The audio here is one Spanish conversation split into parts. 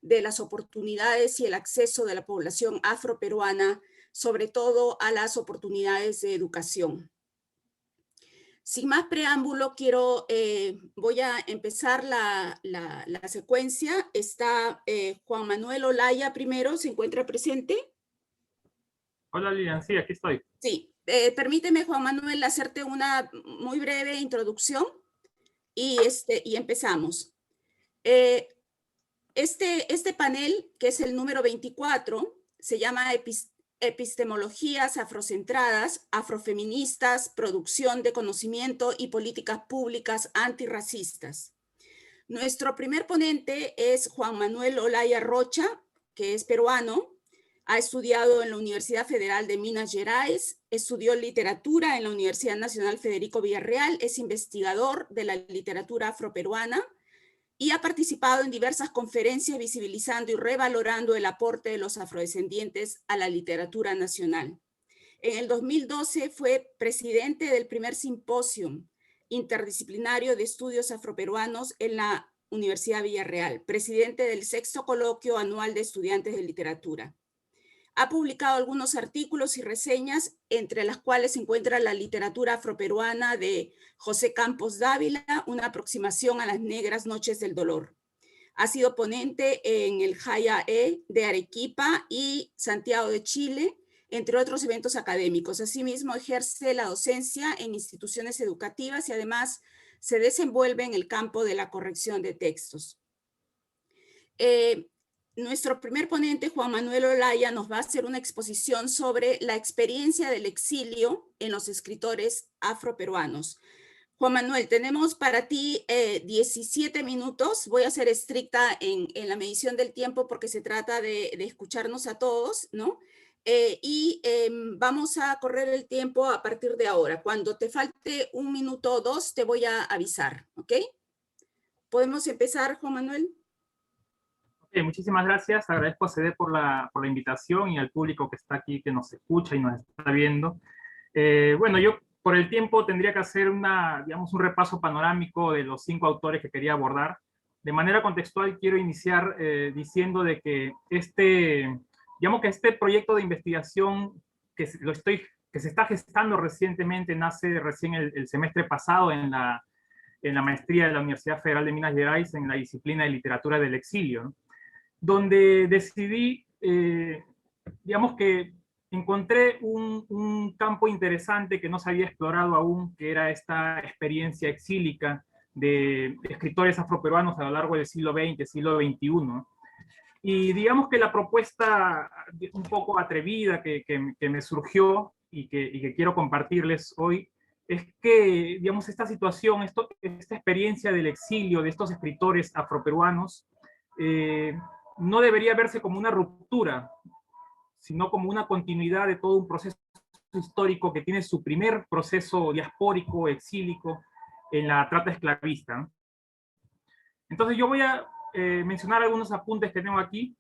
de las oportunidades y el acceso de la población afroperuana, sobre todo a las oportunidades de educación. Sin más preámbulo, voy a empezar la secuencia. Está Juan Manuel Olaya primero, ¿se encuentra presente? Hola Lilian, sí, aquí estoy. Sí, permíteme, Juan Manuel, hacerte una muy breve introducción y empezamos. Este panel, que es el número 24, se llama Epistemologías afrocentradas, afrofeministas, producción de conocimiento y políticas públicas antirracistas. Nuestro primer ponente es Juan Manuel Olaya Rocha, que es peruano, ha estudiado en la Universidad Federal de Minas Gerais, estudió literatura en la Universidad Nacional Federico Villarreal, es investigador de la literatura afroperuana y ha participado en diversas conferencias visibilizando y revalorando el aporte de los afrodescendientes a la literatura nacional. En el 2012 fue presidente del primer simposio interdisciplinario de estudios afroperuanos en la Universidad Villarreal, presidente del 6º coloquio anual de estudiantes de literatura. Ha publicado algunos artículos y reseñas, entre las cuales se encuentra La literatura afroperuana de José Campos Dávila, una aproximación a las negras noches del dolor. Ha sido ponente en el JAE de Arequipa y Santiago de Chile, entre otros eventos académicos. Asimismo, ejerce la docencia en instituciones educativas y además se desenvuelve en el campo de la corrección de textos. Nuestro primer ponente, Juan Manuel Olaya, nos va a hacer una exposición sobre la experiencia del exilio en los escritores afroperuanos. Juan Manuel, tenemos para ti 17 minutos. Voy a ser estricta en la medición del tiempo porque se trata de escucharnos a todos, ¿no? Vamos a correr el tiempo a partir de ahora. Cuando te falte 1 minuto o 2, te voy a avisar, ¿ok? ¿Podemos empezar, Juan Manuel? Muchísimas gracias. Agradezco a CD por la invitación y al público que está aquí, que nos escucha y nos está viendo. Bueno, yo por el tiempo tendría que hacer un repaso panorámico de los 5 autores que quería abordar. De manera contextual quiero iniciar diciendo de que este proyecto de investigación que se está gestando recientemente, nace recién el semestre pasado en la maestría de la Universidad Federal de Minas Gerais en la disciplina de literatura del exilio, ¿no? Donde decidí, que encontré un campo interesante que no se había explorado aún, que era esta experiencia exílica de escritores afroperuanos a lo largo del siglo XX, siglo XXI. Y digamos que la propuesta un poco atrevida que me surgió y que quiero compartirles hoy es que, digamos, esta situación, esta experiencia del exilio de estos escritores afroperuanos, no debería verse como una ruptura, sino como una continuidad de todo un proceso histórico que tiene su primer proceso diaspórico, exílico, en la trata esclavista. Entonces yo voy a mencionar algunos apuntes que tengo aquí,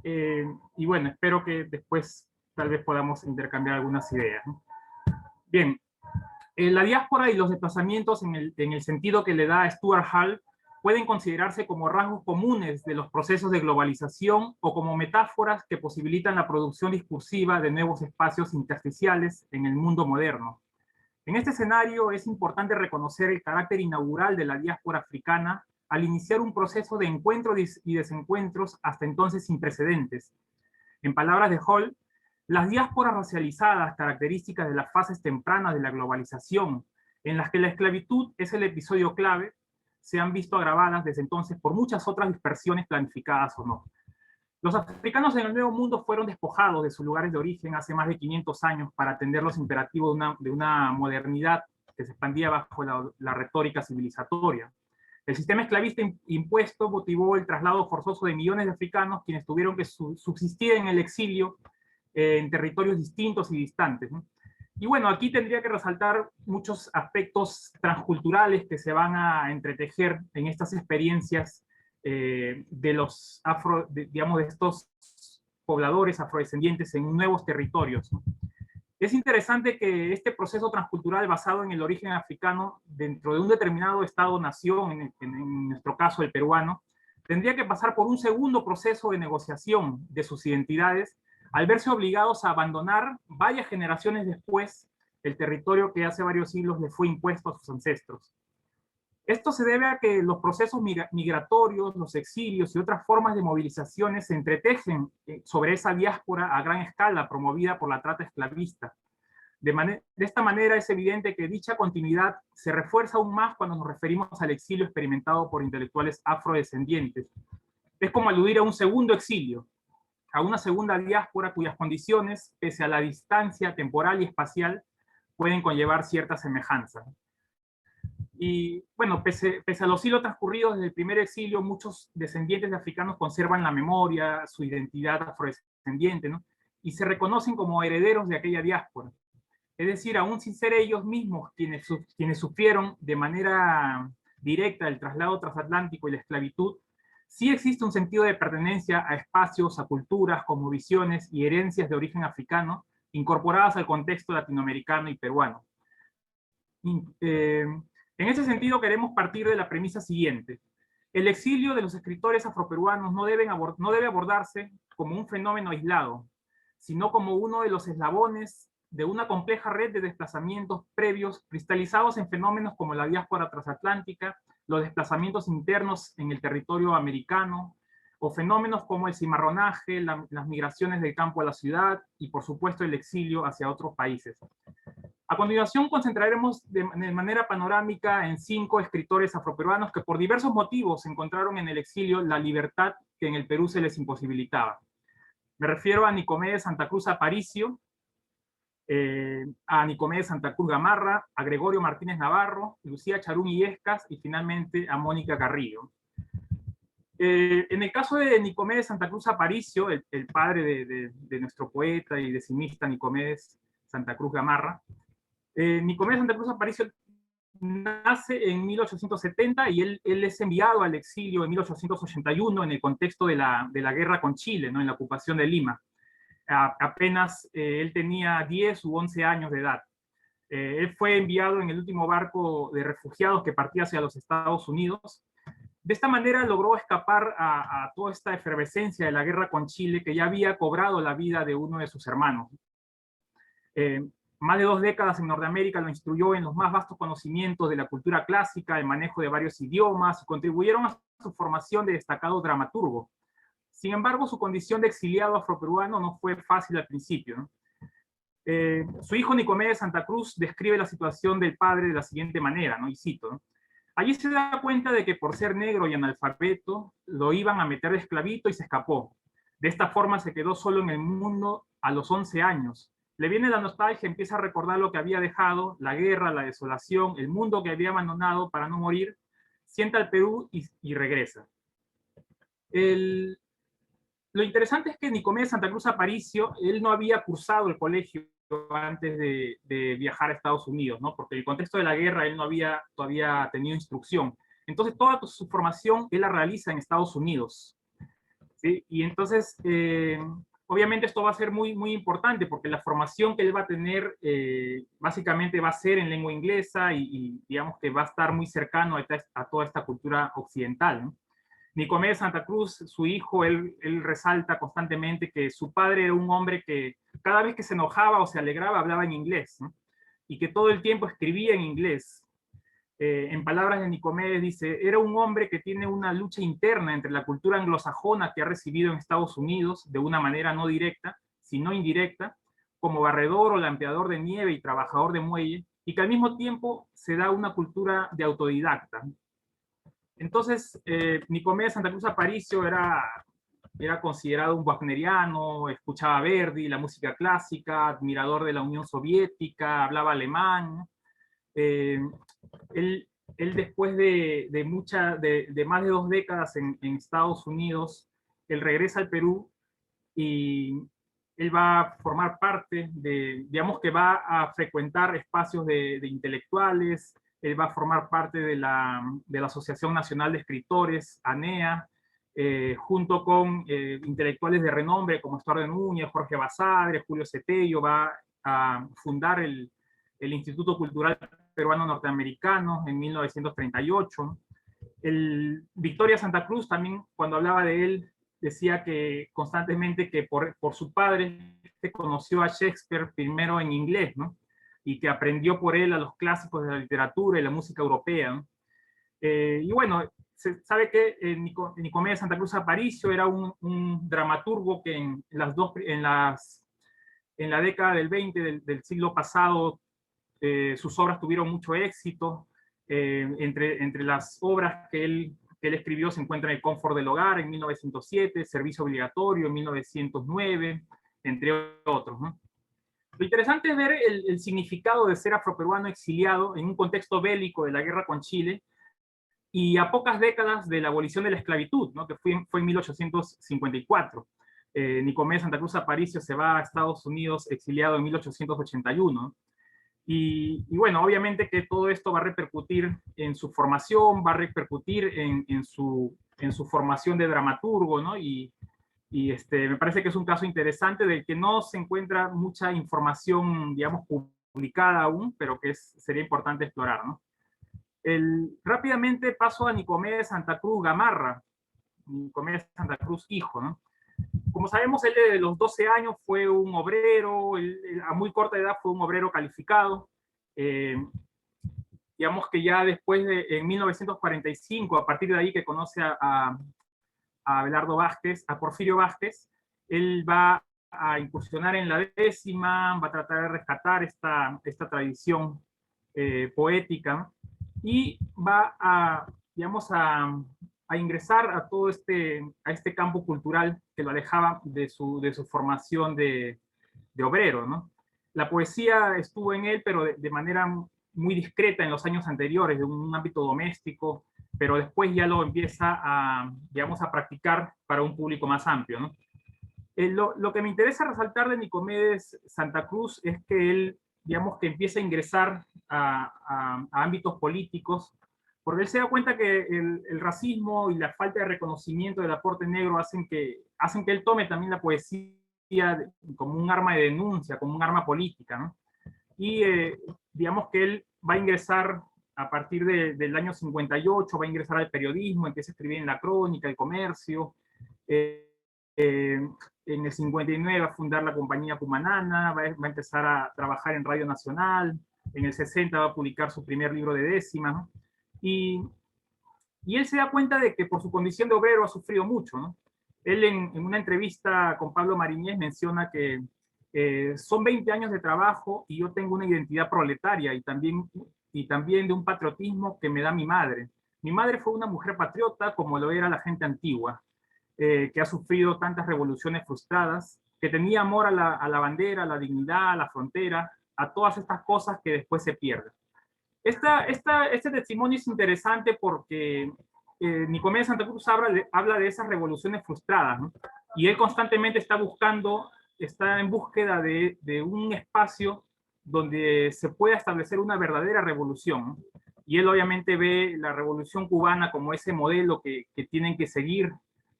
y bueno, espero que después tal vez podamos intercambiar algunas ideas, ¿no? Bien, la diáspora y los desplazamientos en el sentido que le da Stuart Hall pueden considerarse como rasgos comunes de los procesos de globalización o como metáforas que posibilitan la producción discursiva de nuevos espacios intersticiales en el mundo moderno. En este escenario es importante reconocer el carácter inaugural de la diáspora africana al iniciar un proceso de encuentros y desencuentros hasta entonces sin precedentes. En palabras de Hall, las diásporas racializadas, características de las fases tempranas de la globalización, en las que la esclavitud es el episodio clave, se han visto agravadas desde entonces por muchas otras dispersiones planificadas o no. Los africanos en el Nuevo Mundo fueron despojados de sus lugares de origen hace más de 500 años para atender los imperativos de una modernidad que se expandía bajo la retórica civilizatoria. El sistema esclavista impuesto motivó el traslado forzoso de millones de africanos, quienes tuvieron que subsistir en el exilio en territorios distintos y distantes, ¿no? Y bueno, aquí tendría que resaltar muchos aspectos transculturales que se van a entretejer en estas experiencias de los de estos pobladores afrodescendientes en nuevos territorios, ¿no? Es interesante que este proceso transcultural basado en el origen africano dentro de un determinado estado-nación, en nuestro caso el peruano, tendría que pasar por un segundo proceso de negociación de sus identidades al verse obligados a abandonar varias generaciones después el territorio que hace varios siglos les fue impuesto a sus ancestros. Esto se debe a que los procesos migratorios, los exilios y otras formas de movilizaciones se entretejen sobre esa diáspora a gran escala promovida por la trata esclavista. De esta manera es evidente que dicha continuidad se refuerza aún más cuando nos referimos al exilio experimentado por intelectuales afrodescendientes. Es como aludir a un segundo exilio, a una segunda diáspora cuyas condiciones, pese a la distancia temporal y espacial, pueden conllevar cierta semejanza. Y bueno, pese a los siglos transcurridos desde el primer exilio, muchos descendientes de africanos conservan la memoria, su identidad afrodescendiente, ¿no? Y se reconocen como herederos de aquella diáspora. Es decir, aún sin ser ellos mismos quienes sufrieron de manera directa el traslado transatlántico y la esclavitud, sí existe un sentido de pertenencia a espacios, a culturas, cosmovisiones y herencias de origen africano, incorporadas al contexto latinoamericano y peruano. En ese sentido, queremos partir de la premisa siguiente. El exilio de los escritores afroperuanos no debe abordarse como un fenómeno aislado, sino como uno de los eslabones de una compleja red de desplazamientos previos cristalizados en fenómenos como la diáspora transatlántica, los desplazamientos internos en el territorio americano, o fenómenos como el cimarronaje, las migraciones del campo a la ciudad y, por supuesto, el exilio hacia otros países. A continuación, concentraremos de manera panorámica en 5 escritores afroperuanos que por diversos motivos encontraron en el exilio la libertad que en el Perú se les imposibilitaba. Me refiero a Nicomedes Santa Cruz Aparicio, a Nicomedes Santa Cruz Gamarra, a Gregorio Martínez Navarro, Lucía Charún Illescas y finalmente a Mónica Carrillo. En el caso de Nicomedes Santa Cruz Aparicio, el padre de nuestro poeta y decimista Nicomedes Santa Cruz Gamarra, Nicomedes Santa Cruz Aparicio nace en 1870 y él es enviado al exilio en 1881 en el contexto de la guerra con Chile, ¿no? En la ocupación de Lima. Apenas él tenía 10 u 11 años de edad. Él fue enviado en el último barco de refugiados que partía hacia los Estados Unidos. De esta manera logró escapar a toda esta efervescencia de la guerra con Chile que ya había cobrado la vida de uno de sus hermanos. Más de 2 décadas en Norteamérica lo instruyó en los más vastos conocimientos de la cultura clásica, el manejo de varios idiomas, y contribuyeron a su formación de destacado dramaturgo. Sin embargo, su condición de exiliado afroperuano no fue fácil al principio, ¿no? Su hijo Nicomedes Santa Cruz describe la situación del padre de la siguiente manera, ¿no? Y cito, ¿no? Allí se da cuenta de que por ser negro y analfabeto lo iban a meter de esclavito y se escapó. De esta forma se quedó solo en el mundo a los 11 años. Le viene la nostalgia, empieza a recordar lo que había dejado, la guerra, la desolación, el mundo que había abandonado para no morir, sienta al Perú y regresa. Lo interesante es que Nicomedes Santa Cruz Aparicio, él no había cursado el colegio antes de viajar a Estados Unidos, ¿no? Porque en el contexto de la guerra él no había todavía tenido instrucción. Entonces toda su formación él la realiza en Estados Unidos, ¿sí? Y entonces, obviamente esto va a ser muy, muy importante porque la formación que él va a tener básicamente va a ser en lengua inglesa y digamos que va a estar muy cercano a toda esta cultura occidental, ¿no? Nicomedes Santa Cruz, su hijo, él resalta constantemente que su padre era un hombre que cada vez que se enojaba o se alegraba hablaba en inglés, ¿no? Y que todo el tiempo escribía en inglés. En palabras de Nicomedes dice, era un hombre que tiene una lucha interna entre la cultura anglosajona que ha recibido en Estados Unidos de una manera no directa, sino indirecta, como barredor o lampeador de nieve y trabajador de muelle, y que al mismo tiempo se da una cultura de autodidacta. Entonces, Nicomedes Santa Cruz Aparicio era considerado un wagneriano, escuchaba Verdi, la música clásica, admirador de la Unión Soviética, hablaba alemán. Él después de más de 2 décadas en Estados Unidos, él regresa al Perú y él va a formar parte digamos que va a frecuentar espacios de intelectuales. Él va a formar parte de la Asociación Nacional de Escritores, ANEA, junto con intelectuales de renombre como Estuardo Núñez, Jorge Basadre, Julio Cetello. Va a fundar el Instituto Cultural Peruano Norteamericano en 1938. Victoria Santa Cruz también, cuando hablaba de él, decía que constantemente que por su padre se conoció a Shakespeare primero en inglés, ¿no? Y que aprendió por él a los clásicos de la literatura y la música europea, ¿no? Y bueno, se sabe que Nicomedes Santa Cruz Aparicio era un dramaturgo que en la década del 20 del siglo pasado, sus obras tuvieron mucho éxito. Entre las obras que él escribió se encuentra El confort del hogar en 1907, Servicio obligatorio en 1909, entre otros, ¿no? Lo interesante es ver el significado de ser afroperuano exiliado en un contexto bélico de la guerra con Chile y a pocas décadas de la abolición de la esclavitud, ¿no? Que fue en 1854. Nicomedes Santa Cruz Aparicio se va a Estados Unidos exiliado en 1881. Y bueno, obviamente que todo esto va a repercutir en su formación, va a repercutir en su formación de dramaturgo, ¿no? Me parece que es un caso interesante del que no se encuentra mucha información, digamos, publicada aún, pero que sería importante explorar, ¿no? Rápidamente paso a Nicomedes Santa Cruz Gamarra, Nicomedes Santa Cruz hijo, ¿no? Como sabemos, él de los 12 años fue un obrero, a muy corta edad fue un obrero calificado. Digamos que ya después en 1945, a partir de ahí que conoce a Abelardo Vázquez, a Porfirio Vázquez, él va a incursionar en la décima, va a tratar de rescatar esta tradición poética, y va digamos, a ingresar a todo a este campo cultural que lo alejaba de su formación de obrero, ¿no? La poesía estuvo en él, pero de manera muy discreta en los años anteriores, de un ámbito doméstico, pero después ya lo empieza digamos, a practicar para un público más amplio, ¿no? Lo que me interesa resaltar de Nicomedes Santa Cruz es que él, digamos, que empieza a ingresar a ámbitos políticos, porque él se da cuenta que el racismo y la falta de reconocimiento del aporte negro hacen que él tome también la poesía como un arma de denuncia, como un arma política, ¿no? Y digamos que él va a ingresar a partir del año 58, va a ingresar al periodismo, empieza a escribir en La Crónica, El Comercio. En el 59 va a fundar la compañía Cumanana, va a empezar a trabajar en Radio Nacional, en el 60 va a publicar su primer libro de décimas, ¿no? Y él se da cuenta de que por su condición de obrero ha sufrido mucho, ¿no? Él en una entrevista con Pablo Mariñez menciona que son 20 años de trabajo y yo tengo una identidad proletaria y también de un patriotismo que me da mi madre. Mi madre fue una mujer patriota como lo era la gente antigua, que ha sufrido tantas revoluciones frustradas, que tenía amor a la bandera, a la dignidad, a la frontera, a todas estas cosas que después se pierden. Este testimonio es interesante porque Nicomedes Santa Cruz habla de esas revoluciones frustradas, ¿no? Y él constantemente está en búsqueda de un espacio donde se pueda establecer una verdadera revolución, ¿no? Y él obviamente ve la revolución cubana como ese modelo que tienen que seguir,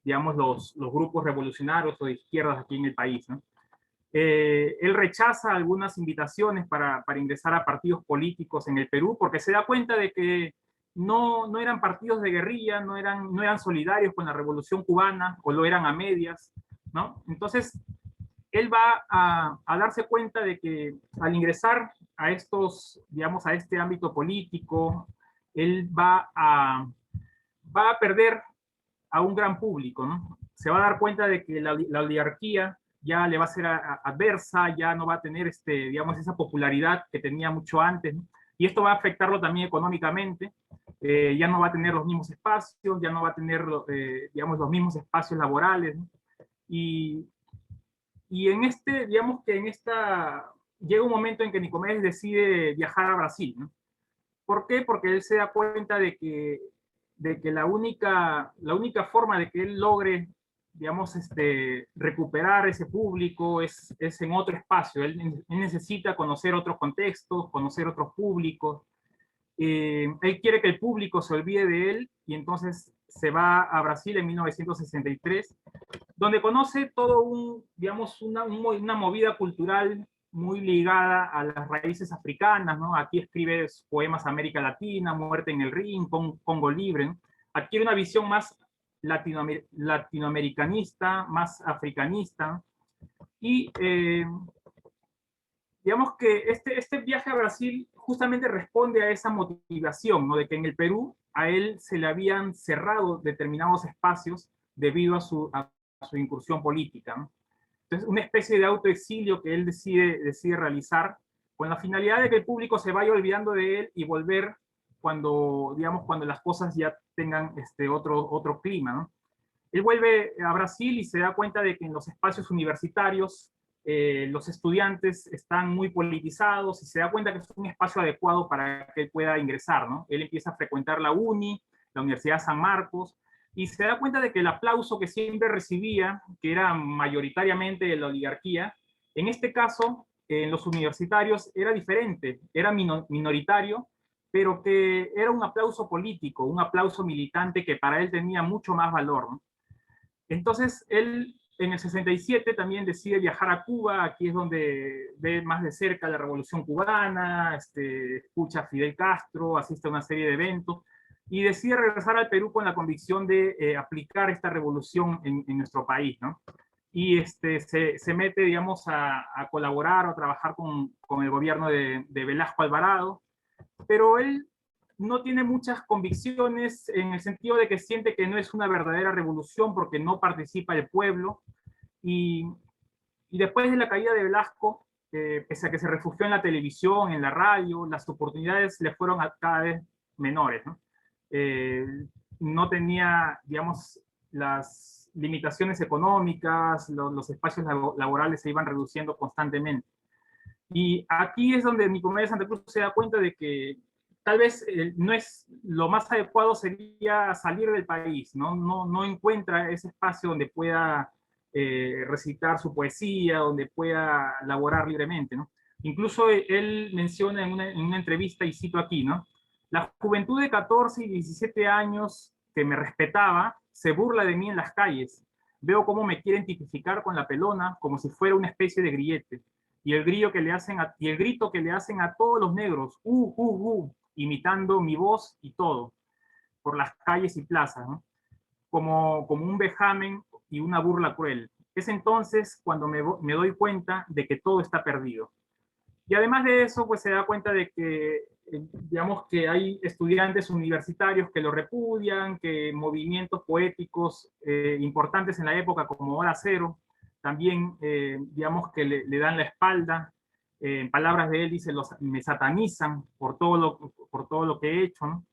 digamos, los grupos revolucionarios o de izquierdas aquí en el país, ¿no? Él rechaza algunas invitaciones para ingresar a partidos políticos en el Perú porque se da cuenta de que no eran partidos de guerrilla, no eran solidarios con la revolución cubana o lo eran a medias, ¿no? Entonces, él va a darse cuenta de que al ingresar a digamos, a este ámbito político, él va a perder a un gran público, ¿no? Se va a dar cuenta de que la oligarquía ya le va a ser adversa, ya no va a tener digamos, esa popularidad que tenía mucho antes, ¿no? Y esto va a afectarlo también económicamente, ya no va a tener los mismos espacios, ya no va a tener, digamos, los mismos espacios laborales, ¿no? Y digamos que llega un momento en que Nicomedes decide viajar a Brasil, ¿no? ¿Por qué? Porque él se da cuenta de que la única forma de que él logre, digamos, recuperar ese público es en otro espacio. Él necesita conocer otros contextos, conocer otros públicos. Él quiere que el público se olvide de él y entonces se va a Brasil en 1963, donde conoce digamos, una movida cultural muy ligada a las raíces africanas, ¿no? Aquí escribe poemas América Latina, Muerte en el Ring, Congo Libre, ¿no? adquiere una visión más latinoamericanista, más africanista, y digamos que este viaje a Brasil justamente responde a esa motivación, ¿no? De que en el Perú a él se le habían cerrado determinados espacios debido a su incursión política, ¿no? Entonces, una especie de autoexilio que él decide realizar con la finalidad de que el público se vaya olvidando de él y volver cuando, digamos, cuando las cosas ya tengan otro clima, ¿no? Él vuelve a Brasil y se da cuenta de que en los espacios universitarios los estudiantes están muy politizados y se da cuenta que es un espacio adecuado para que él pueda ingresar, ¿no? Él empieza a frecuentar la Universidad de San Marcos, y se da cuenta de que el aplauso que siempre recibía, que era mayoritariamente de la oligarquía, en este caso, en los universitarios, era diferente, era minoritario, pero que era un aplauso político, un aplauso militante que para él tenía mucho más valor, ¿no? Entonces, él en el 67 también decide viajar a Cuba. Aquí es donde ve más de cerca la Revolución Cubana, escucha a Fidel Castro, asiste a una serie de eventos, y decide regresar al Perú con la convicción de aplicar esta revolución en nuestro país, ¿no? Y se mete, digamos, a colaborar o a trabajar con el gobierno de Velasco Alvarado, pero él no tiene muchas convicciones en el sentido de que siente que no es una verdadera revolución porque no participa el pueblo. Y, y después de la caída de Velasco, pese a que se refugió en la televisión, en la radio, las oportunidades le fueron cada vez menores, ¿no? No tenía, digamos, las limitaciones económicas, los espacios laborales se iban reduciendo constantemente. Y aquí es donde Nicomedes Santa Cruz se da cuenta de que tal vez no es lo más adecuado sería salir del país, ¿no? No encuentra ese espacio donde pueda recitar su poesía, donde pueda laborar libremente, ¿no? Incluso él menciona en una entrevista, y cito aquí, ¿no? La juventud de 14 y 17 años que me respetaba se burla de mí en las calles. Veo cómo me quieren tipificar con la pelona como si fuera una especie de grillete. Y el grito que le hacen a todos los negros, imitando mi voz y todo, por las calles y plazas, ¿no? Como un vejamen y una burla cruel. Es entonces cuando me doy cuenta de que todo está perdido. Y además de eso, pues se da cuenta de que, digamos, que hay estudiantes universitarios que lo repudian, que movimientos poéticos importantes en la época, como Hora Cero, también, digamos, que le dan la espalda. En palabras de él, dice, me satanizan por todo lo que he hecho, ¿no?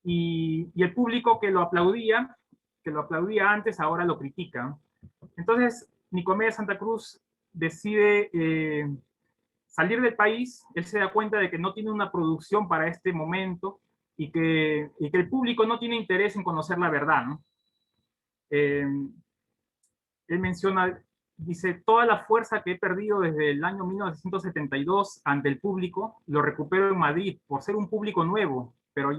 Y el público que lo aplaudía antes, ahora lo critica, ¿no? Entonces, Nicomedes Santa Cruz decide salir del país. Él se da cuenta de que no tiene una producción para este momento y que el público no tiene interés en conocer la verdad, ¿no? Él menciona, dice, toda la fuerza que he perdido desde el año 1972 ante el público, lo recupero en Madrid por ser un público nuevo, pero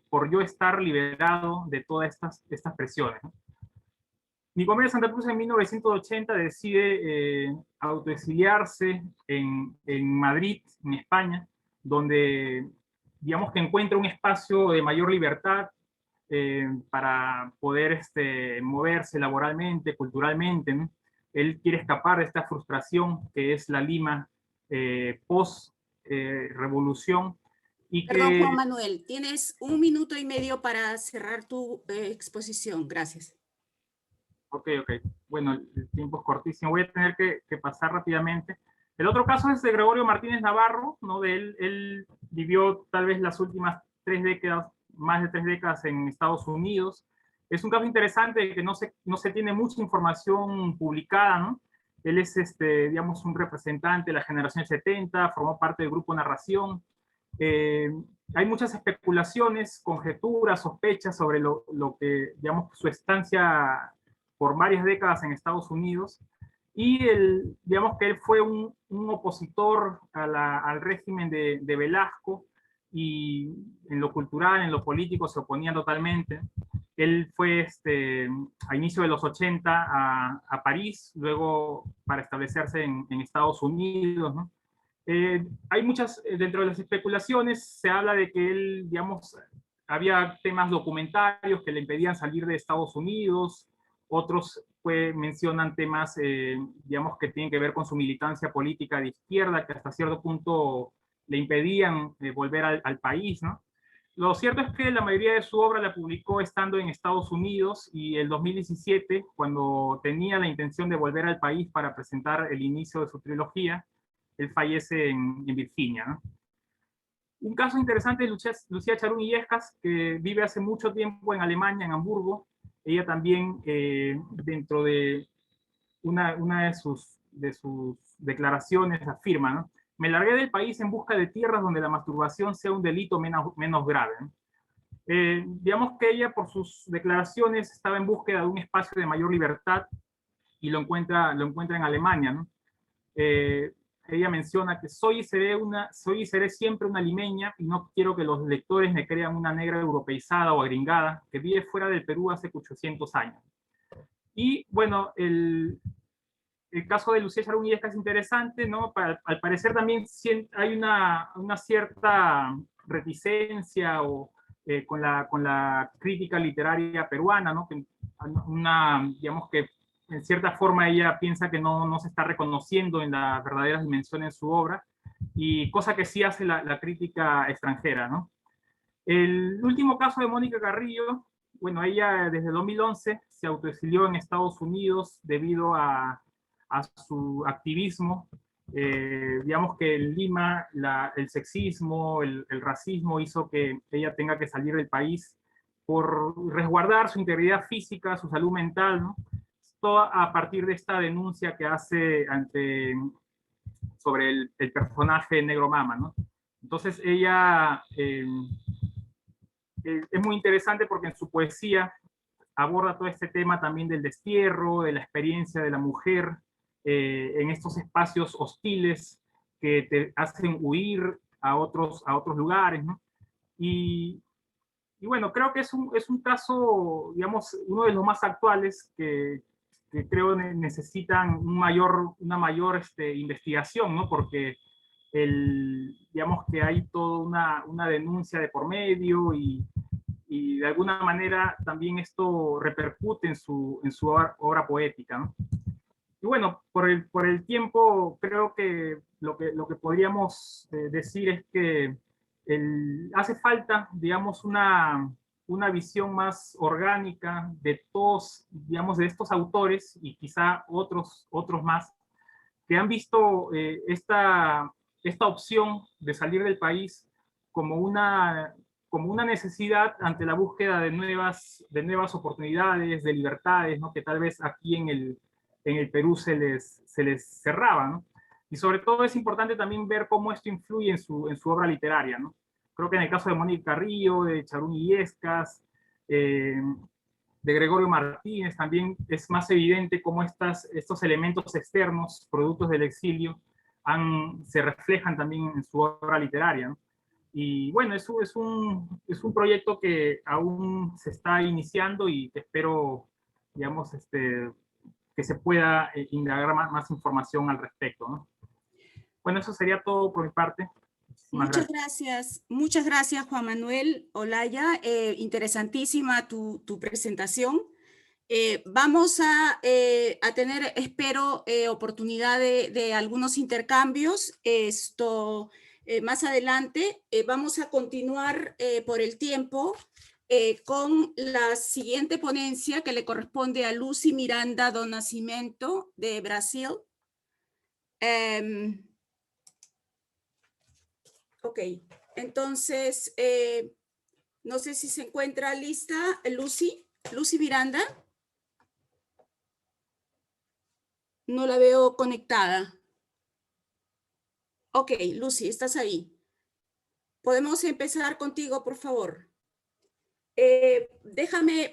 por yo estar liberado de todas estas presiones, ¿no? Nicomedes Santa Cruz en 1980 decide autoexiliarse en Madrid, en España, donde digamos que encuentra un espacio de mayor libertad para poder moverse laboralmente, culturalmente, ¿no? Él quiere escapar de esta frustración que es la Lima post-revolución, y Perdón, que... Juan Manuel, tienes 1 minuto y medio para cerrar tu exposición. Gracias. Ok. Bueno, el tiempo es cortísimo. Voy a tener que pasar rápidamente. El otro caso es de Gregorio Martínez Navarro, ¿no? Él vivió tal vez las últimas 3 décadas, más de 3 décadas en Estados Unidos. Es un caso interesante que no se tiene mucha información publicada, ¿no? Él es, digamos, un representante de la generación 70, formó parte del grupo Narración. Eh, Hay muchas especulaciones, conjeturas, sospechas sobre lo que, digamos, su estancia por varias décadas en Estados Unidos, y digamos que él fue un opositor al régimen de Velasco, y en lo cultural, en lo político se oponía totalmente. Él fue a inicio de los 80 a París, luego para establecerse en Estados Unidos, ¿no? Hay muchas, dentro de las especulaciones se habla de que él, digamos, había temas documentarios que le impedían salir de Estados Unidos, otros mencionan temas, digamos, que tienen que ver con su militancia política de izquierda, que hasta cierto punto le impedían volver al país, ¿no? Lo cierto es que la mayoría de su obra la publicó estando en Estados Unidos, y el 2017, cuando tenía la intención de volver al país para presentar el inicio de su trilogía, él fallece en Virginia, ¿no? Un caso interesante es Lucía Charún Illescas, que vive hace mucho tiempo en Alemania, en Hamburgo. Ella también, dentro de una de sus declaraciones, afirma, ¿no? Me largué del país en busca de tierras donde la masturbación sea un delito menos grave, ¿no? Digamos que ella, por sus declaraciones, estaba en búsqueda de un espacio de mayor libertad, y lo encuentra en Alemania, ¿no? Ella menciona que soy y seré siempre una limeña, y no quiero que los lectores me crean una negra europeizada o agringada que vive fuera del Perú hace 800 años. Y bueno, el caso de Lucía Charún Illescas es interesante, ¿no? Al parecer también hay una cierta reticencia con la crítica literaria peruana, ¿no? Digamos que en cierta forma ella piensa que no se está reconociendo en las verdaderas dimensiones de su obra, y cosa que sí hace la crítica extranjera, ¿no? El último caso de Mónica Carrillo, bueno, ella desde 2011 se autoexilió en Estados Unidos debido a su activismo. Digamos que en Lima el sexismo, el racismo hizo que ella tenga que salir del país por resguardar su integridad física, su salud mental, ¿no? Todo a partir de esta denuncia que hace sobre el personaje Negro Mama, ¿no? Entonces ella es muy interesante porque en su poesía aborda todo este tema también del destierro, de la experiencia de la mujer en estos espacios hostiles que te hacen huir a otros lugares, ¿no? Y bueno, creo que es un caso, digamos, uno de los más actuales que creo necesitan una mayor investigación, ¿no? Porque digamos que hay toda una denuncia de por medio, y de alguna manera también esto repercute en su obra poética, ¿no? Y bueno, por el tiempo, creo que lo que podríamos decir es que hace falta, digamos, una visión más orgánica de todos, digamos, de estos autores, y quizá otros más, que han visto esta opción de salir del país como una necesidad ante la búsqueda de nuevas oportunidades, de libertades, ¿no? Que tal vez aquí en el Perú se les cerraba, ¿no? Y sobre todo es importante también ver cómo esto influye en su obra literaria, ¿no? Creo que en el caso de Mónica Carrillo, de Charún Illescas, de Gregorio Martínez, también es más evidente cómo estos elementos externos, productos del exilio, se reflejan también en su obra literaria, ¿no? Y bueno, eso es un proyecto que aún se está iniciando, y que espero, digamos, que se pueda indagar más información al respecto, ¿no? Bueno, eso sería todo por mi parte. Muchas gracias, Juan Manuel Olaya. Interesantísima tu presentación. Vamos a tener, espero, oportunidad de algunos intercambios. Más adelante vamos a continuar por el tiempo con la siguiente ponencia, que le corresponde a Lucy Miranda do Nascimento, de Brasil. Ok, entonces, no sé si se encuentra lista Lucy Miranda. No la veo conectada. Ok, Lucy, estás ahí. ¿Podemos empezar contigo, por favor?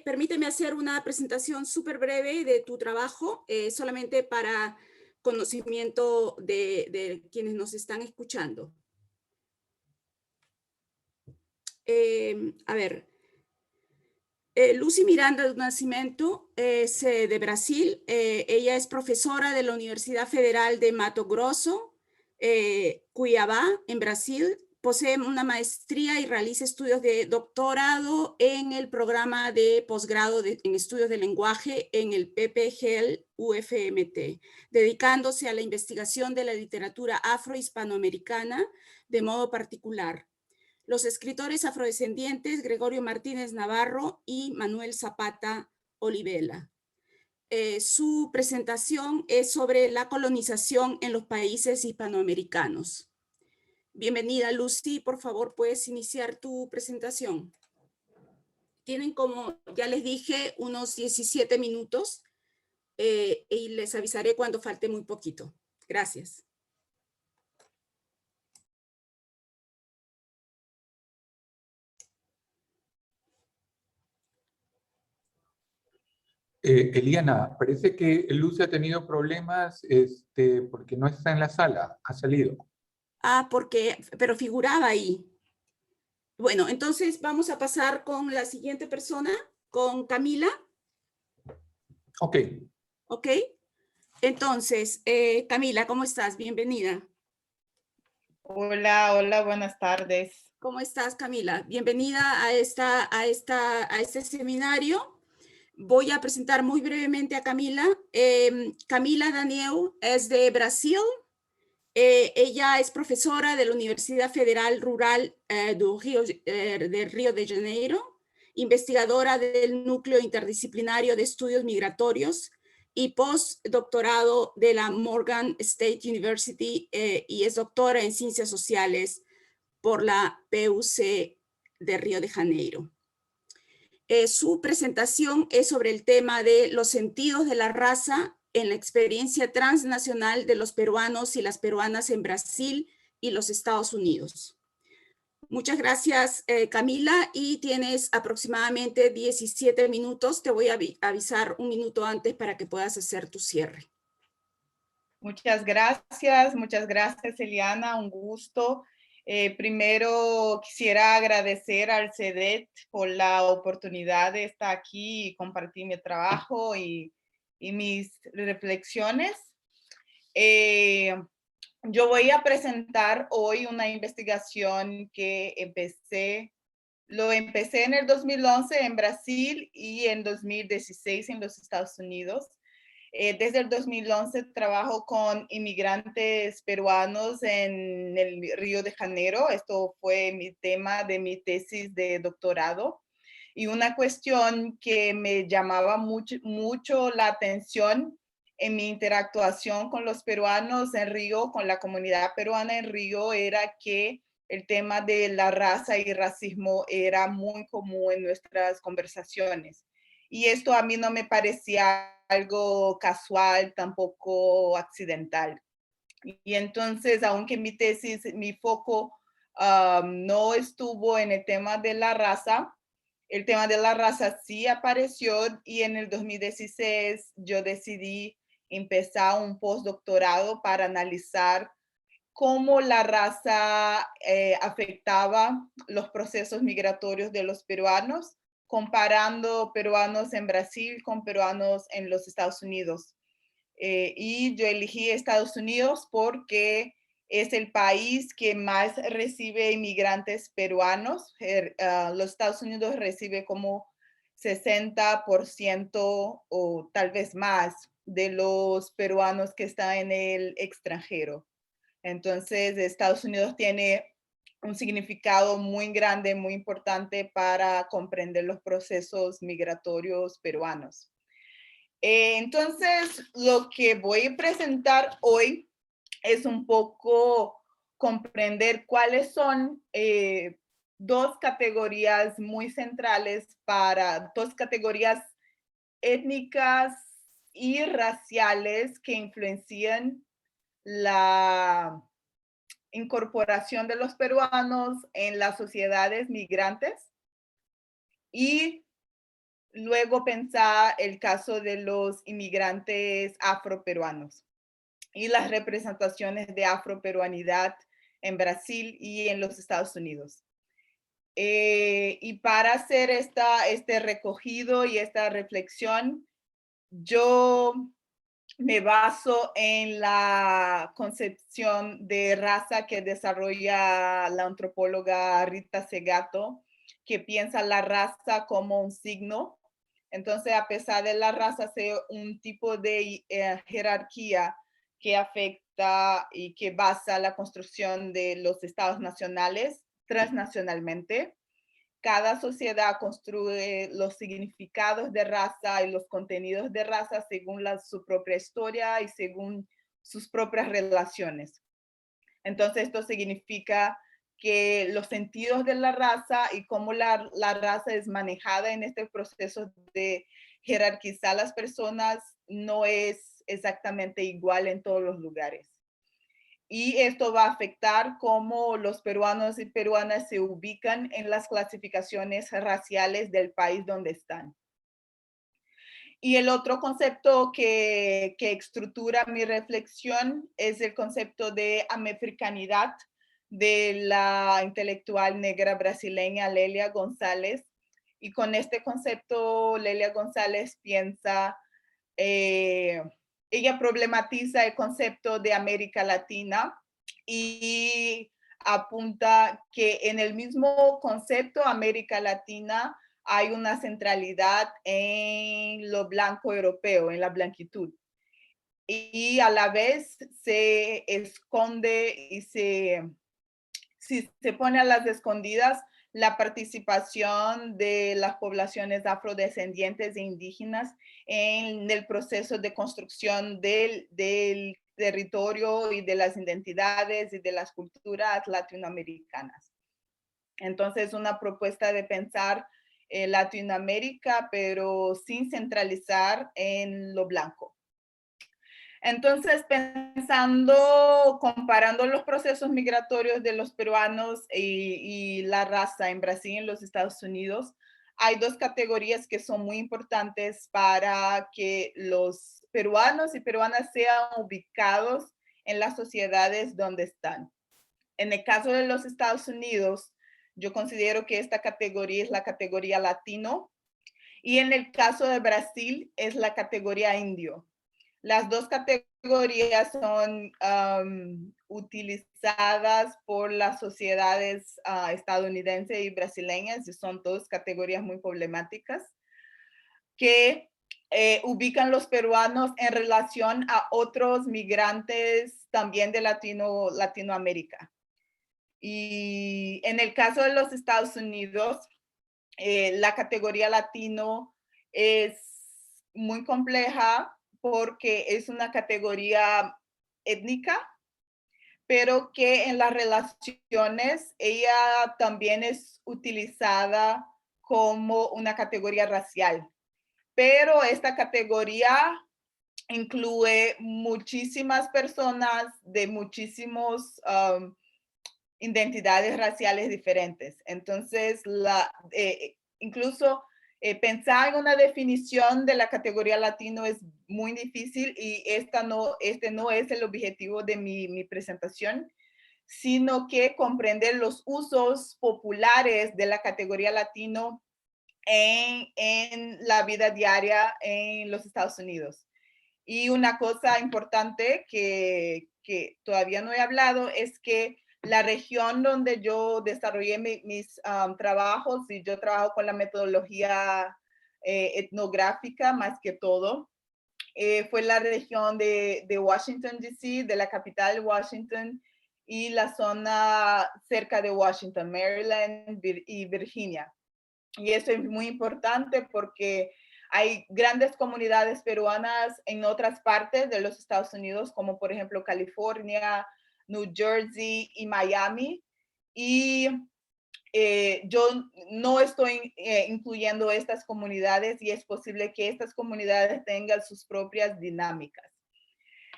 Permíteme hacer una presentación súper breve de tu trabajo, solamente para conocimiento de quienes nos están escuchando. A ver, Lucy Miranda do Nascimento es de Brasil. Ella es profesora de la Universidad Federal de Mato Grosso, Cuiabá, en Brasil, posee una maestría y realiza estudios de doctorado en el programa de posgrado en estudios de lenguaje en el PPGL UFMT, dedicándose a la investigación de la literatura afro-hispanoamericana de modo particular. Los escritores afrodescendientes Gregorio Martínez Navarro y Manuel Zapata Olivella. Su presentación es sobre la colonización en los países hispanoamericanos. Bienvenida, Lucy. Por favor, puedes iniciar tu presentación. Tienen, como ya les dije, unos 17 minutos y les avisaré cuando falte muy poquito. Gracias. Eliana, parece que Lucy ha tenido problemas porque no está en la sala, ha salido. Ah, pero figuraba ahí. Bueno, entonces vamos a pasar con la siguiente persona, con Camila. Ok. Ok. Entonces, Camila, ¿cómo estás? Bienvenida. Hola, hola, buenas tardes. ¿Cómo estás, Camila? Bienvenida a este seminario. Voy a presentar muy brevemente a Camila. Camila Daniel es de Brasil. Ella es profesora de la Universidad Federal Rural de Río de Janeiro, investigadora del Núcleo Interdisciplinario de Estudios Migratorios y postdoctorado de la Morgan State University y es doctora en Ciencias Sociales por la PUC de Río de Janeiro. Su presentación es sobre el tema de los sentidos de la raza en la experiencia transnacional de los peruanos y las peruanas en Brasil y los Estados Unidos. Muchas gracias, Camila, y tienes aproximadamente 17 minutos. Te voy a avisar un minuto antes para que puedas hacer tu cierre. Muchas gracias, Eliana, un gusto. Primero quisiera agradecer al CEDET por la oportunidad de estar aquí y compartir mi trabajo y mis reflexiones. Yo voy a presentar hoy una investigación que empecé en el 2011 en Brasil y en 2016 en los Estados Unidos. Desde el 2011 trabajo con inmigrantes peruanos en el Río de Janeiro. Esto fue mi tema de mi tesis de doctorado. Y una cuestión que me llamaba mucho la atención en mi interactuación con los peruanos en Río, con la comunidad peruana en Río, era que el tema de la raza y racismo era muy común en nuestras conversaciones. Y esto a mí no me parecía algo casual, tampoco accidental. Y entonces, aunque mi tesis, mi foco no estuvo en el tema de la raza, el tema de la raza sí apareció y en el 2016 yo decidí empezar un postdoctorado para analizar cómo la raza afectaba los procesos migratorios de los peruanos, comparando peruanos en Brasil con peruanos en los Estados Unidos. Y yo elegí Estados Unidos porque es el país que más recibe inmigrantes peruanos. Los Estados Unidos recibe como 60% o tal vez más de los peruanos que están en el extranjero. Entonces, Estados Unidos tiene un significado muy grande, muy importante para comprender los procesos migratorios peruanos. Entonces, lo que voy a presentar hoy es un poco comprender cuáles son dos categorías muy centrales dos categorías étnicas y raciales que influencian la incorporación de los peruanos en las sociedades migrantes y luego pensar el caso de los inmigrantes afroperuanos y las representaciones de afroperuanidad en Brasil y en los Estados Unidos. Y para hacer este recogido y esta reflexión, yo me baso en la concepción de raza que desarrolla la antropóloga Rita Segato, que piensa la raza como un signo. Entonces, a pesar de la raza ser un tipo de jerarquía que afecta y que basa la construcción de los estados nacionales transnacionalmente, cada sociedad construye los significados de raza y los contenidos de raza según su propia historia y según sus propias relaciones. Entonces, esto significa que los sentidos de la raza y cómo la raza es manejada en este proceso de jerarquizar a las personas no es exactamente igual en todos los lugares. Y esto va a afectar cómo los peruanos y peruanas se ubican en las clasificaciones raciales del país donde están. Y el otro concepto que estructura mi reflexión es el concepto de americanidad de la intelectual negra brasileña Lélia González. Y con este concepto, Lélia González piensa, ella problematiza el concepto de América Latina y apunta que en el mismo concepto América Latina hay una centralidad en lo blanco europeo, en la blanquitud. Y a la vez se esconde y se pone a las escondidas la participación de las poblaciones afrodescendientes e indígenas en el proceso de construcción del territorio y de las identidades y de las culturas latinoamericanas. Entonces, una propuesta de pensar Latinoamérica, pero sin centralizar en lo blanco. Entonces, comparando los procesos migratorios de los peruanos y la raza en Brasil y en los Estados Unidos, hay dos categorías que son muy importantes para que los peruanos y peruanas sean ubicados en las sociedades donde están. En el caso de los Estados Unidos, yo considero que esta categoría es la categoría latino, y en el caso de Brasil es la categoría indio. Las dos categorías son utilizadas por las sociedades estadounidenses y brasileñas, y son dos categorías muy problemáticas que ubican los peruanos en relación a otros migrantes también de Latinoamérica. Y en el caso de los Estados Unidos, la categoría latino es muy compleja porque es una categoría étnica, pero que en las relaciones ella también es utilizada como una categoría racial. Pero esta categoría incluye muchísimas personas de muchísimos identidades raciales diferentes. Entonces, incluso pensar en una definición de la categoría latino es muy difícil, y este no es el objetivo de mi presentación, sino que comprender los usos populares de la categoría latino en la vida diaria en los Estados Unidos. Y una cosa importante que todavía no he hablado es que la región donde yo desarrollé mis trabajos, y yo trabajo con la metodología etnográfica más que todo, fue la región de Washington, D.C., de la capital Washington, y la zona cerca de Washington, Maryland y Virginia. Y eso es muy importante porque hay grandes comunidades peruanas en otras partes de los Estados Unidos, como por ejemplo California, New Jersey y Miami. Y yo no estoy incluyendo estas comunidades, y es posible que estas comunidades tengan sus propias dinámicas.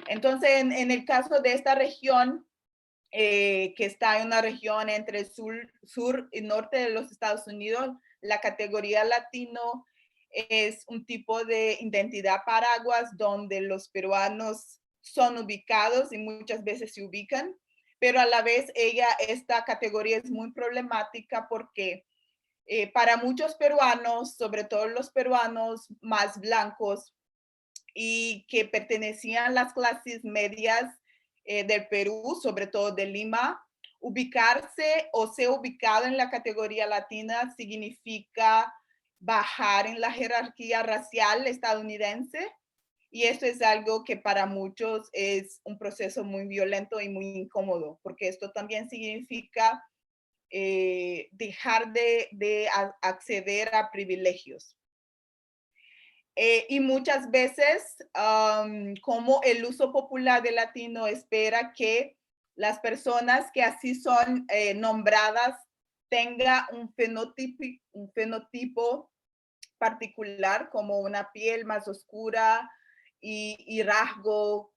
Entonces, en el caso de esta región, que está en una región entre sur y norte de los Estados Unidos, la categoría latino es un tipo de identidad paraguas donde los peruanos son ubicados y muchas veces se ubican, pero a la vez esta categoría es muy problemática porque para muchos peruanos, sobre todo los peruanos más blancos, y que pertenecían a las clases medias del Perú, sobre todo de Lima. Ubicarse o ser ubicado en la categoría latina significa bajar en la jerarquía racial estadounidense, y esto es algo que para muchos es un proceso muy violento y muy incómodo, porque esto también significa dejar de acceder a privilegios. Y muchas veces, como el uso popular de latino espera que las personas que así son nombradas tengan un fenotipo particular, como una piel más oscura y rasgo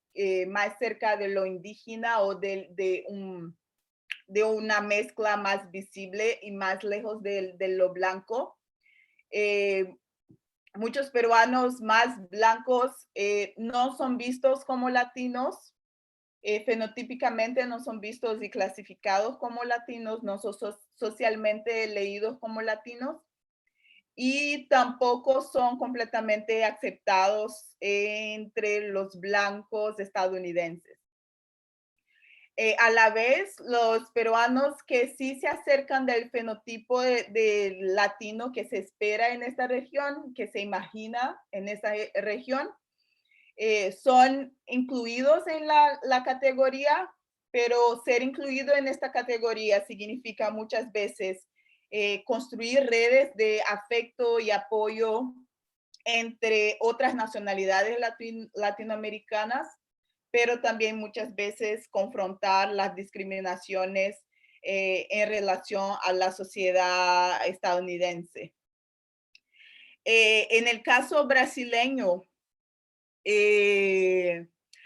más cerca de lo indígena o de una mezcla más visible y más lejos de lo blanco. Muchos peruanos más blancos no son vistos como latinos, fenotípicamente no son vistos y clasificados como latinos, no son socialmente leídos como latinos, y tampoco son completamente aceptados entre los blancos estadounidenses. A la vez, los peruanos que sí se acercan del fenotipo de latino que se espera en esta región, que se imagina en esta región, son incluidos en la categoría, pero ser incluido en esta categoría significa muchas veces construir redes de afecto y apoyo entre otras nacionalidades latinoamericanas, pero también muchas veces confrontar las discriminaciones en relación a la sociedad estadounidense. En el caso brasileño,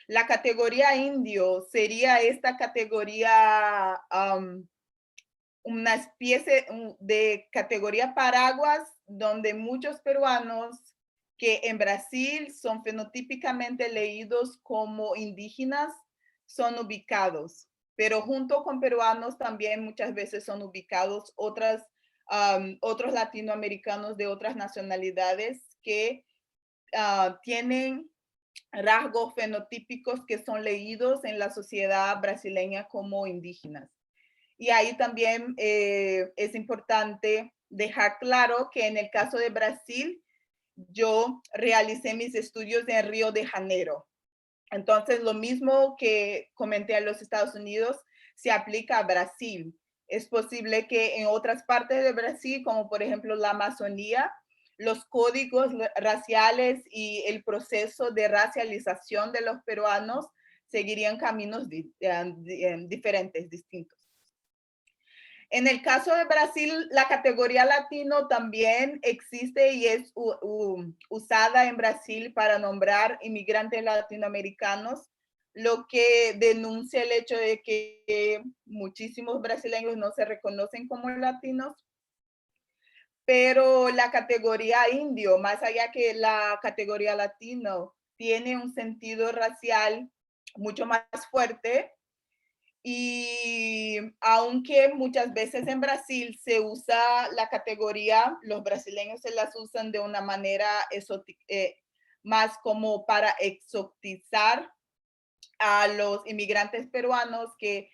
la categoría indio sería esta categoría, una especie de categoría paraguas, donde muchos peruanos que en Brasil son fenotípicamente leídos como indígenas son ubicados, pero junto con peruanos también muchas veces son ubicados otros latinoamericanos de otras nacionalidades que tienen rasgos fenotípicos que son leídos en la sociedad brasileña como indígenas. Y ahí también es importante dejar claro que en el caso de Brasil, yo realicé mis estudios en Río de Janeiro. Entonces, lo mismo que comenté a los Estados Unidos se aplica a Brasil. Es posible que en otras partes de Brasil, como por ejemplo la Amazonía, los códigos raciales y el proceso de racialización de los peruanos seguirían caminos diferentes, distintos. En el caso de Brasil, la categoría latino también existe y es usada en Brasil para nombrar inmigrantes latinoamericanos, lo que denuncia el hecho de que muchísimos brasileños no se reconocen como latinos. Pero la categoría indio, más allá que la categoría latino, tiene un sentido racial mucho más fuerte. Y aunque muchas veces en Brasil se usa la categoría, los brasileños se las usan de una manera más como para exotizar a los inmigrantes peruanos que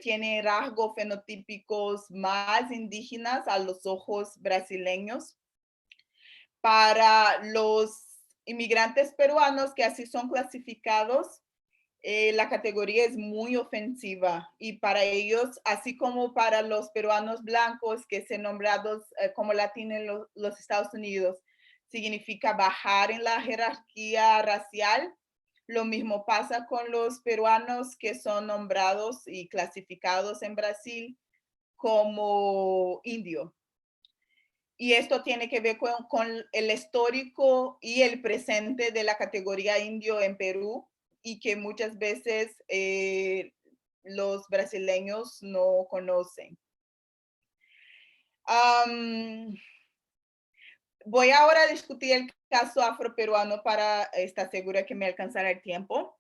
tienen rasgos fenotípicos más indígenas a los ojos brasileños. Para los inmigrantes peruanos que así son clasificados, la categoría es muy ofensiva, y para ellos, así como para los peruanos blancos que son nombrados como latinos en los Estados Unidos, significa bajar en la jerarquía racial. Lo mismo pasa con los peruanos que son nombrados y clasificados en Brasil como indio. Y esto tiene que ver con el histórico y el presente de la categoría indio en Perú, y que muchas veces los brasileños no conocen. Voy ahora a discutir el caso afroperuano para estar segura que me alcanzará el tiempo.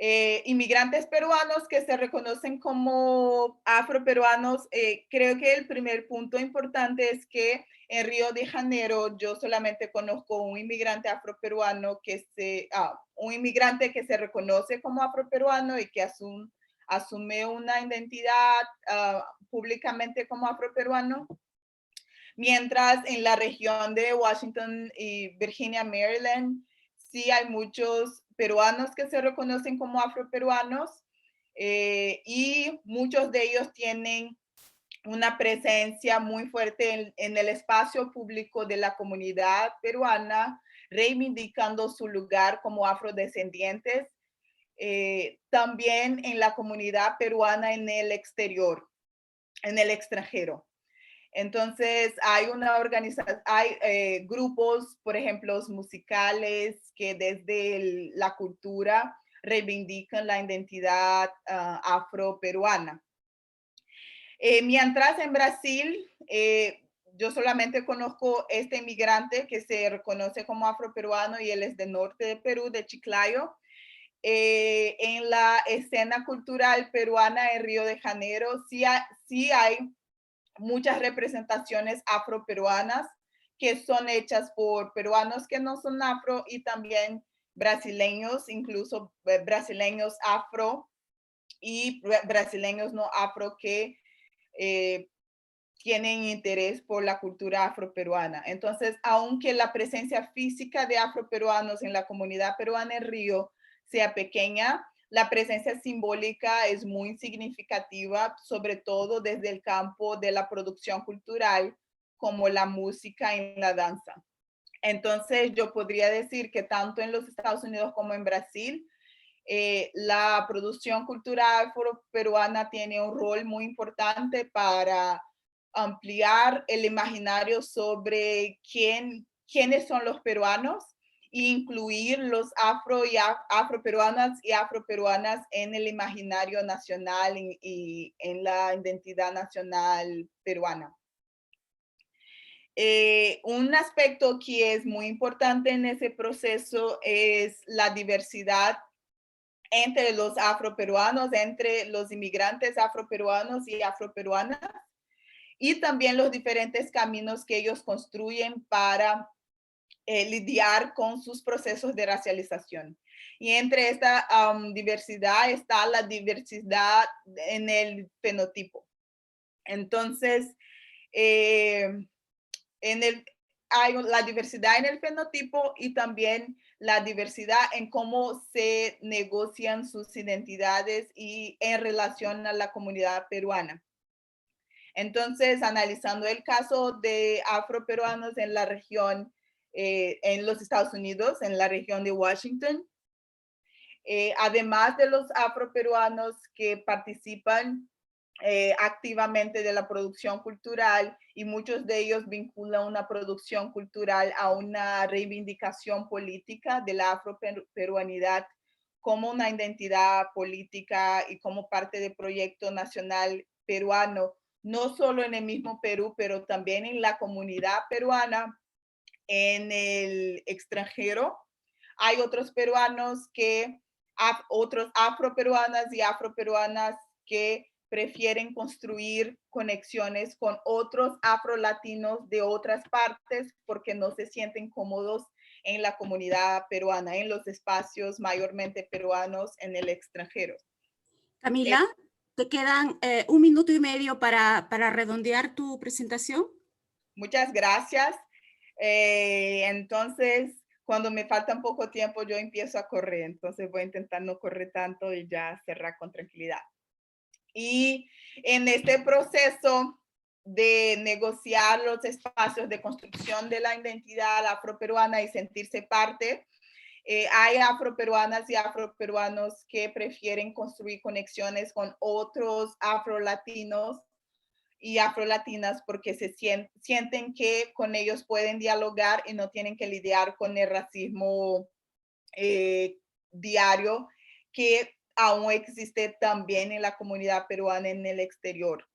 Inmigrantes peruanos que se reconocen como afroperuanos, creo que el primer punto importante es que en Río de Janeiro yo solamente conozco un inmigrante afroperuano un inmigrante que se reconoce como afroperuano y que asume una identidad públicamente como afroperuano. Mientras en la región de Washington y Virginia, Maryland, sí hay muchos peruanos que se reconocen como afroperuanos y muchos de ellos tienen una presencia muy fuerte en el espacio público de la comunidad peruana, reivindicando su lugar como afrodescendientes, también en la comunidad peruana en el exterior, en el extranjero. Entonces, hay grupos, por ejemplo, musicales que desde la cultura reivindican la identidad afroperuana. Mientras en Brasil, yo solamente conozco este inmigrante que se reconoce como afroperuano y él es del norte de Perú, de Chiclayo. En la escena cultural peruana en Río de Janeiro sí hay muchas representaciones afroperuanas que son hechas por peruanos que no son afro y también brasileños, incluso brasileños afro y brasileños no afro que tienen interés por la cultura afroperuana. Entonces, aunque la presencia física de afroperuanos en la comunidad peruana en Río sea pequeña, la presencia simbólica es muy significativa, sobre todo desde el campo de la producción cultural, como la música y la danza. Entonces, yo podría decir que tanto en los Estados Unidos como en Brasil, la producción cultural afroperuana tiene un rol muy importante para ampliar el imaginario sobre quiénes son los peruanos e incluir los afroperuanas y afroperuanas en el imaginario nacional y en la identidad nacional peruana. Un aspecto que es muy importante en ese proceso es la diversidad entre los afroperuanos, entre los inmigrantes afroperuanos y afroperuanas, y también los diferentes caminos que ellos construyen para lidiar con sus procesos de racialización. Y entre esta diversidad está la diversidad en el fenotipo. Entonces, hay la diversidad en el fenotipo y también la diversidad en cómo se negocian sus identidades y en relación a la comunidad peruana. Entonces, analizando el caso de afroperuanos en la región, en los Estados Unidos, en la región de Washington, además de los afroperuanos que participan activamente de la producción cultural y muchos de ellos vinculan una producción cultural a una reivindicación política de la afroperuanidad como una identidad política y como parte del proyecto nacional peruano, no solo en el mismo Perú, pero también en la comunidad peruana en el extranjero. Hay otros peruanos otros afroperuanas y afroperuanas que prefieren construir conexiones con otros afrolatinos de otras partes porque no se sienten cómodos en la comunidad peruana, en los espacios mayormente peruanos en el extranjero. Camila, te quedan 1 minuto y medio para redondear tu presentación. Muchas gracias. Entonces, cuando me falta un poco tiempo, yo empiezo a correr. Entonces voy a intentar no correr tanto y ya cerrar con tranquilidad. Y en este proceso de negociar los espacios de construcción de la identidad afroperuana y sentirse parte, hay afroperuanas y afroperuanos que prefieren construir conexiones con otros afrolatinos y afrolatinas porque se sienten que con ellos pueden dialogar y no tienen que lidiar con el racismo diario que aún existe también en la comunidad peruana en el exterior.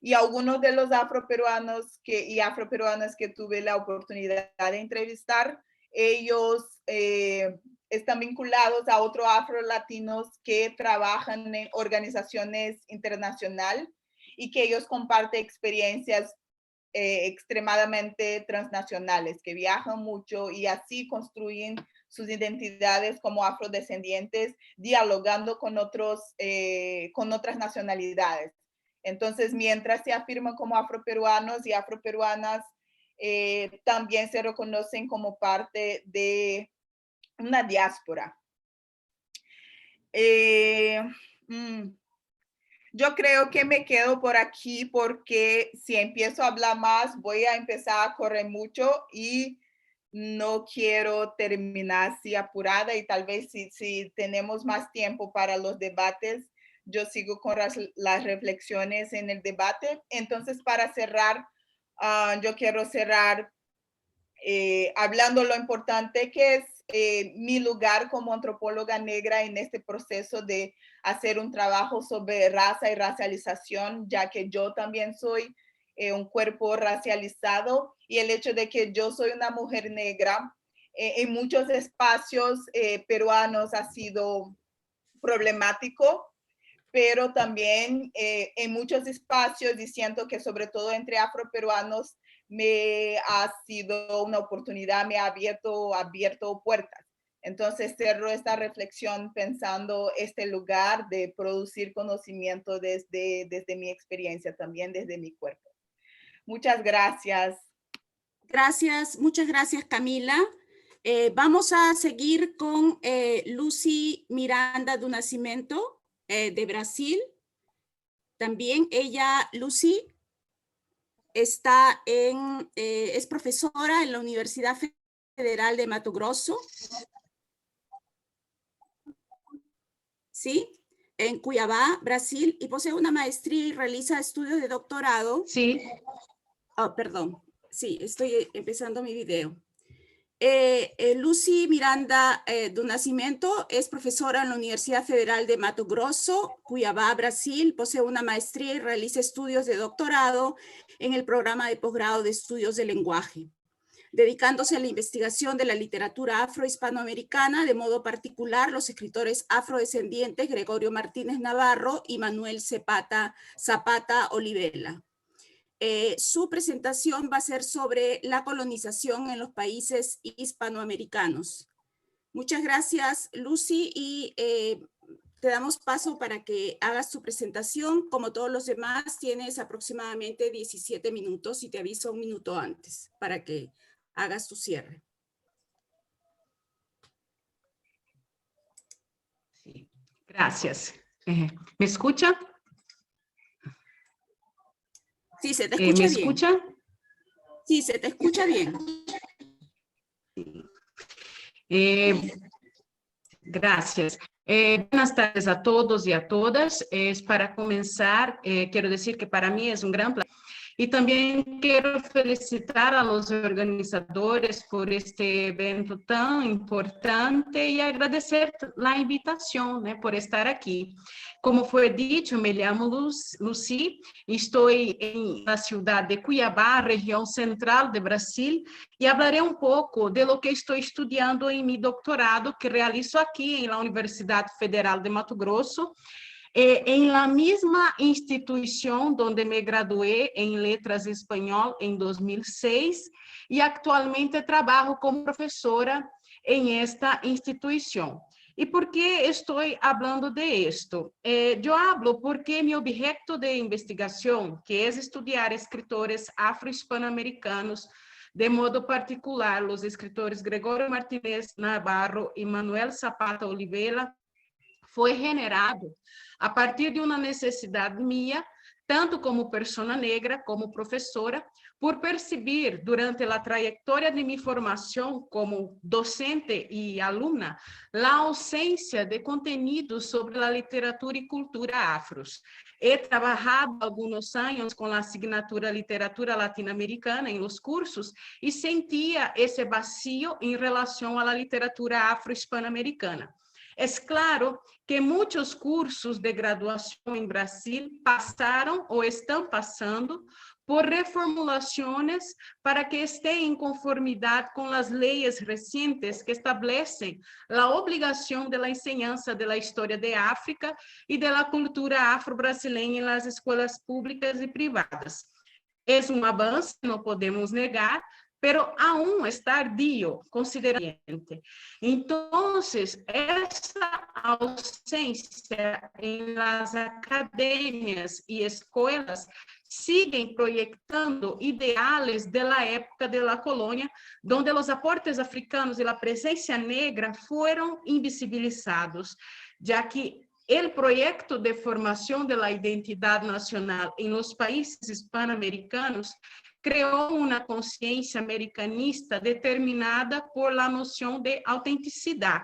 Y algunos de los afroperuanos y afroperuanas que tuve la oportunidad de entrevistar, ellos están vinculados a otros afro-latinos que trabajan en organizaciones internacionales y que ellos comparten experiencias extremadamente transnacionales, que viajan mucho y así construyen sus identidades como afrodescendientes, dialogando con otras nacionalidades. Entonces, mientras se afirman como afroperuanos y afroperuanas, también se reconocen como parte de una diáspora. Yo creo que me quedo por aquí porque si empiezo a hablar más, voy a empezar a correr mucho y no quiero terminar así apurada, y tal vez si tenemos más tiempo para los debates, yo sigo con las reflexiones en el debate. Entonces, para cerrar, yo quiero cerrar hablando lo importante que es mi lugar como antropóloga negra en este proceso de hacer un trabajo sobre raza y racialización, ya que yo también soy un cuerpo racializado, y el hecho de que yo soy una mujer negra en muchos espacios peruanos ha sido problemático, pero también en muchos espacios, y siento que sobre todo entre afroperuanos me ha sido una oportunidad, me ha abierto puertas. Entonces cerro esta reflexión pensando este lugar de producir conocimiento desde mi experiencia, también desde mi cuerpo. Muchas gracias. Gracias, muchas gracias, Camila. Vamos a seguir con Lucy Miranda do Nascimento, de Brasil. También ella, Lucy, es profesora en la Universidad Federal de Mato Grosso, ¿sí? En Cuiabá, Brasil, y posee una maestría y realiza estudios de doctorado. Sí. Oh, perdón, sí, estoy empezando mi video. Lucy Miranda do Nascimento es profesora en la Universidad Federal de Mato Grosso, Cuiabá, Brasil. Posee una maestría y realiza estudios de doctorado en el programa de posgrado de estudios del lenguaje, dedicándose a la investigación de la literatura afro-hispanoamericana, de modo particular los escritores afrodescendientes Gregorio Martínez Navarro y Manuel Zapata Olivella. Su presentación va a ser sobre la colonización en los países hispanoamericanos. Muchas gracias, Lucy, y te damos paso para que hagas tu presentación. Como todos los demás, tienes aproximadamente 17 minutos y te aviso un minuto antes para que hagas tu cierre. Sí. Gracias. ¿Me escucha? Sí, se te escucha ¿Me bien. escucha? Sí, se te escucha bien. Gracias. Buenas tardes a todos y a todas. Para comenzar, quiero decir que para mí es un gran placer. Y también quiero felicitar a los organizadores por este evento tan importante y agradecer la invitación, por estar aquí. Como fue dicho, me llamo Lucy, estoy en la ciudad de Cuiabá, región central de Brasil, y hablaré un poco de lo que estoy estudiando en mi doctorado que realizo aquí en la Universidad Federal de Mato Grosso, en la misma institución donde me gradué en Letras Espanhol en 2006 y actualmente trabajo como profesora en esta institución. ¿Y por qué estoy hablando de esto? Yo hablo porque mi objeto de investigación, que es estudiar escritores afro-hispanoamericanos, de modo particular los escritores Gregorio Martínez Navarro y Manuel Zapata Olivella, foi generado a partir de uma necessidade minha, tanto como persona negra, como professora, por perceber durante a trajetória de minha formação como docente e aluna, a ausência de conteúdo sobre a literatura e cultura afros. He trabalhado alguns anos com a asignatura Literatura Latino-Americana em los cursos e sentia esse vazio em relação à literatura afro-hispano-americana. Es claro que muchos cursos de graduación en Brasil pasaron o están pasando por reformulaciones para que esté en conformidad con las leyes recientes que establecen la obligación de la enseñanza de la historia de África y de la cultura afro-brasileña en las escuelas públicas y privadas. Es un avance, no podemos negar, pero aún está tardío, considerablemente. Entonces, esa ausencia en las academias y escuelas siguen proyectando ideales de la época de la colonia, donde los aportes africanos y la presencia negra fueron invisibilizados, ya que el proyecto de formación de la identidad nacional en los países hispanoamericanos creó una conciencia americanista determinada por la noción de autenticidad,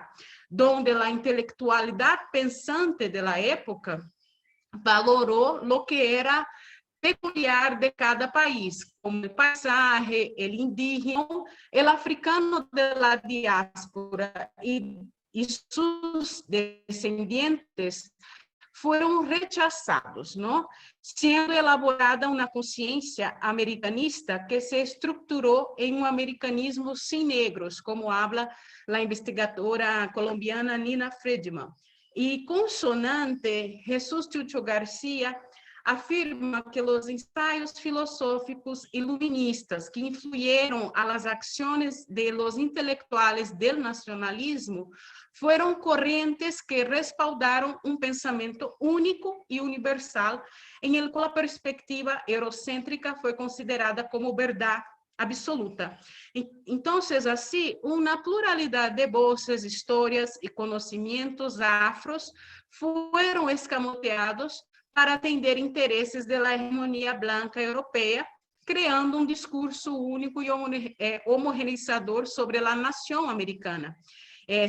donde la intelectualidad pensante de la época valoró lo que era peculiar de cada país, como el paisaje, el indígena, el africano de la diáspora y sus descendientes fueron rechazados, ¿no? Siendo elaborada una conciencia americanista que se estructuró en un americanismo sin negros, como habla la investigadora colombiana Nina Friedman. Y consonante, Jesús Chucho García afirma que los ensayos filosóficos iluministas que influyeron a las acciones de los intelectuales del nacionalismo fueron corrientes que respaldaron un pensamiento único y universal en el cual la perspectiva eurocéntrica fue considerada como verdad absoluta. Entonces, así, una pluralidad de voces, historias y conocimientos afros fueron escamoteados para atender intereses de la hegemonía blanca europea, creando un discurso único y homogeneizador sobre la nación americana.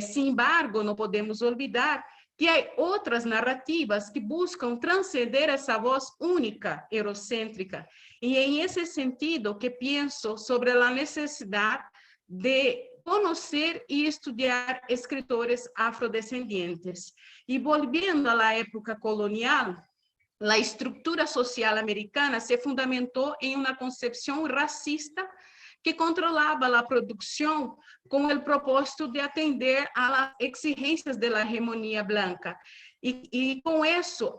Sin embargo, no podemos olvidar que hay otras narrativas que buscan trascender esa voz única, eurocéntrica. Y en ese sentido que pienso sobre la necesidad de conocer y estudiar escritores afrodescendientes. Y volviendo a la época colonial, la estructura social americana se fundamentó en una concepción racista que controlaba la producción con el propósito de atender a las exigencias de la hegemonía blanca. Y con eso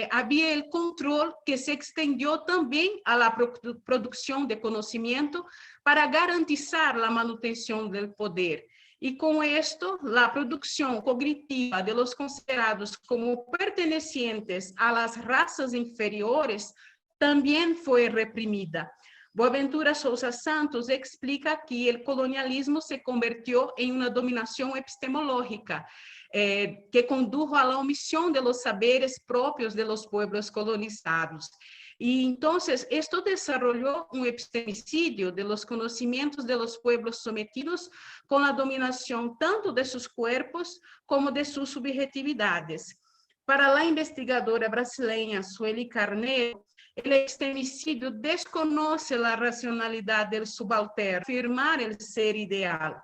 había el control que se extendió también a la producción de conocimiento para garantizar la manutención del poder. Y con esto, la producción cognitiva de los considerados como pertenecientes a las razas inferiores también fue reprimida. Boaventura Sousa Santos explica que el colonialismo se convirtió en una dominación epistemológica que condujo a la omisión de los saberes propios de los pueblos colonizados. Y entonces esto desarrolló un epistemicidio de los conocimientos de los pueblos sometidos con la dominación tanto de sus cuerpos como de sus subjetividades. Para la investigadora brasileña Sueli Carneiro, el epistemicidio desconoce la racionalidad del subalterno, afirmar el ser ideal.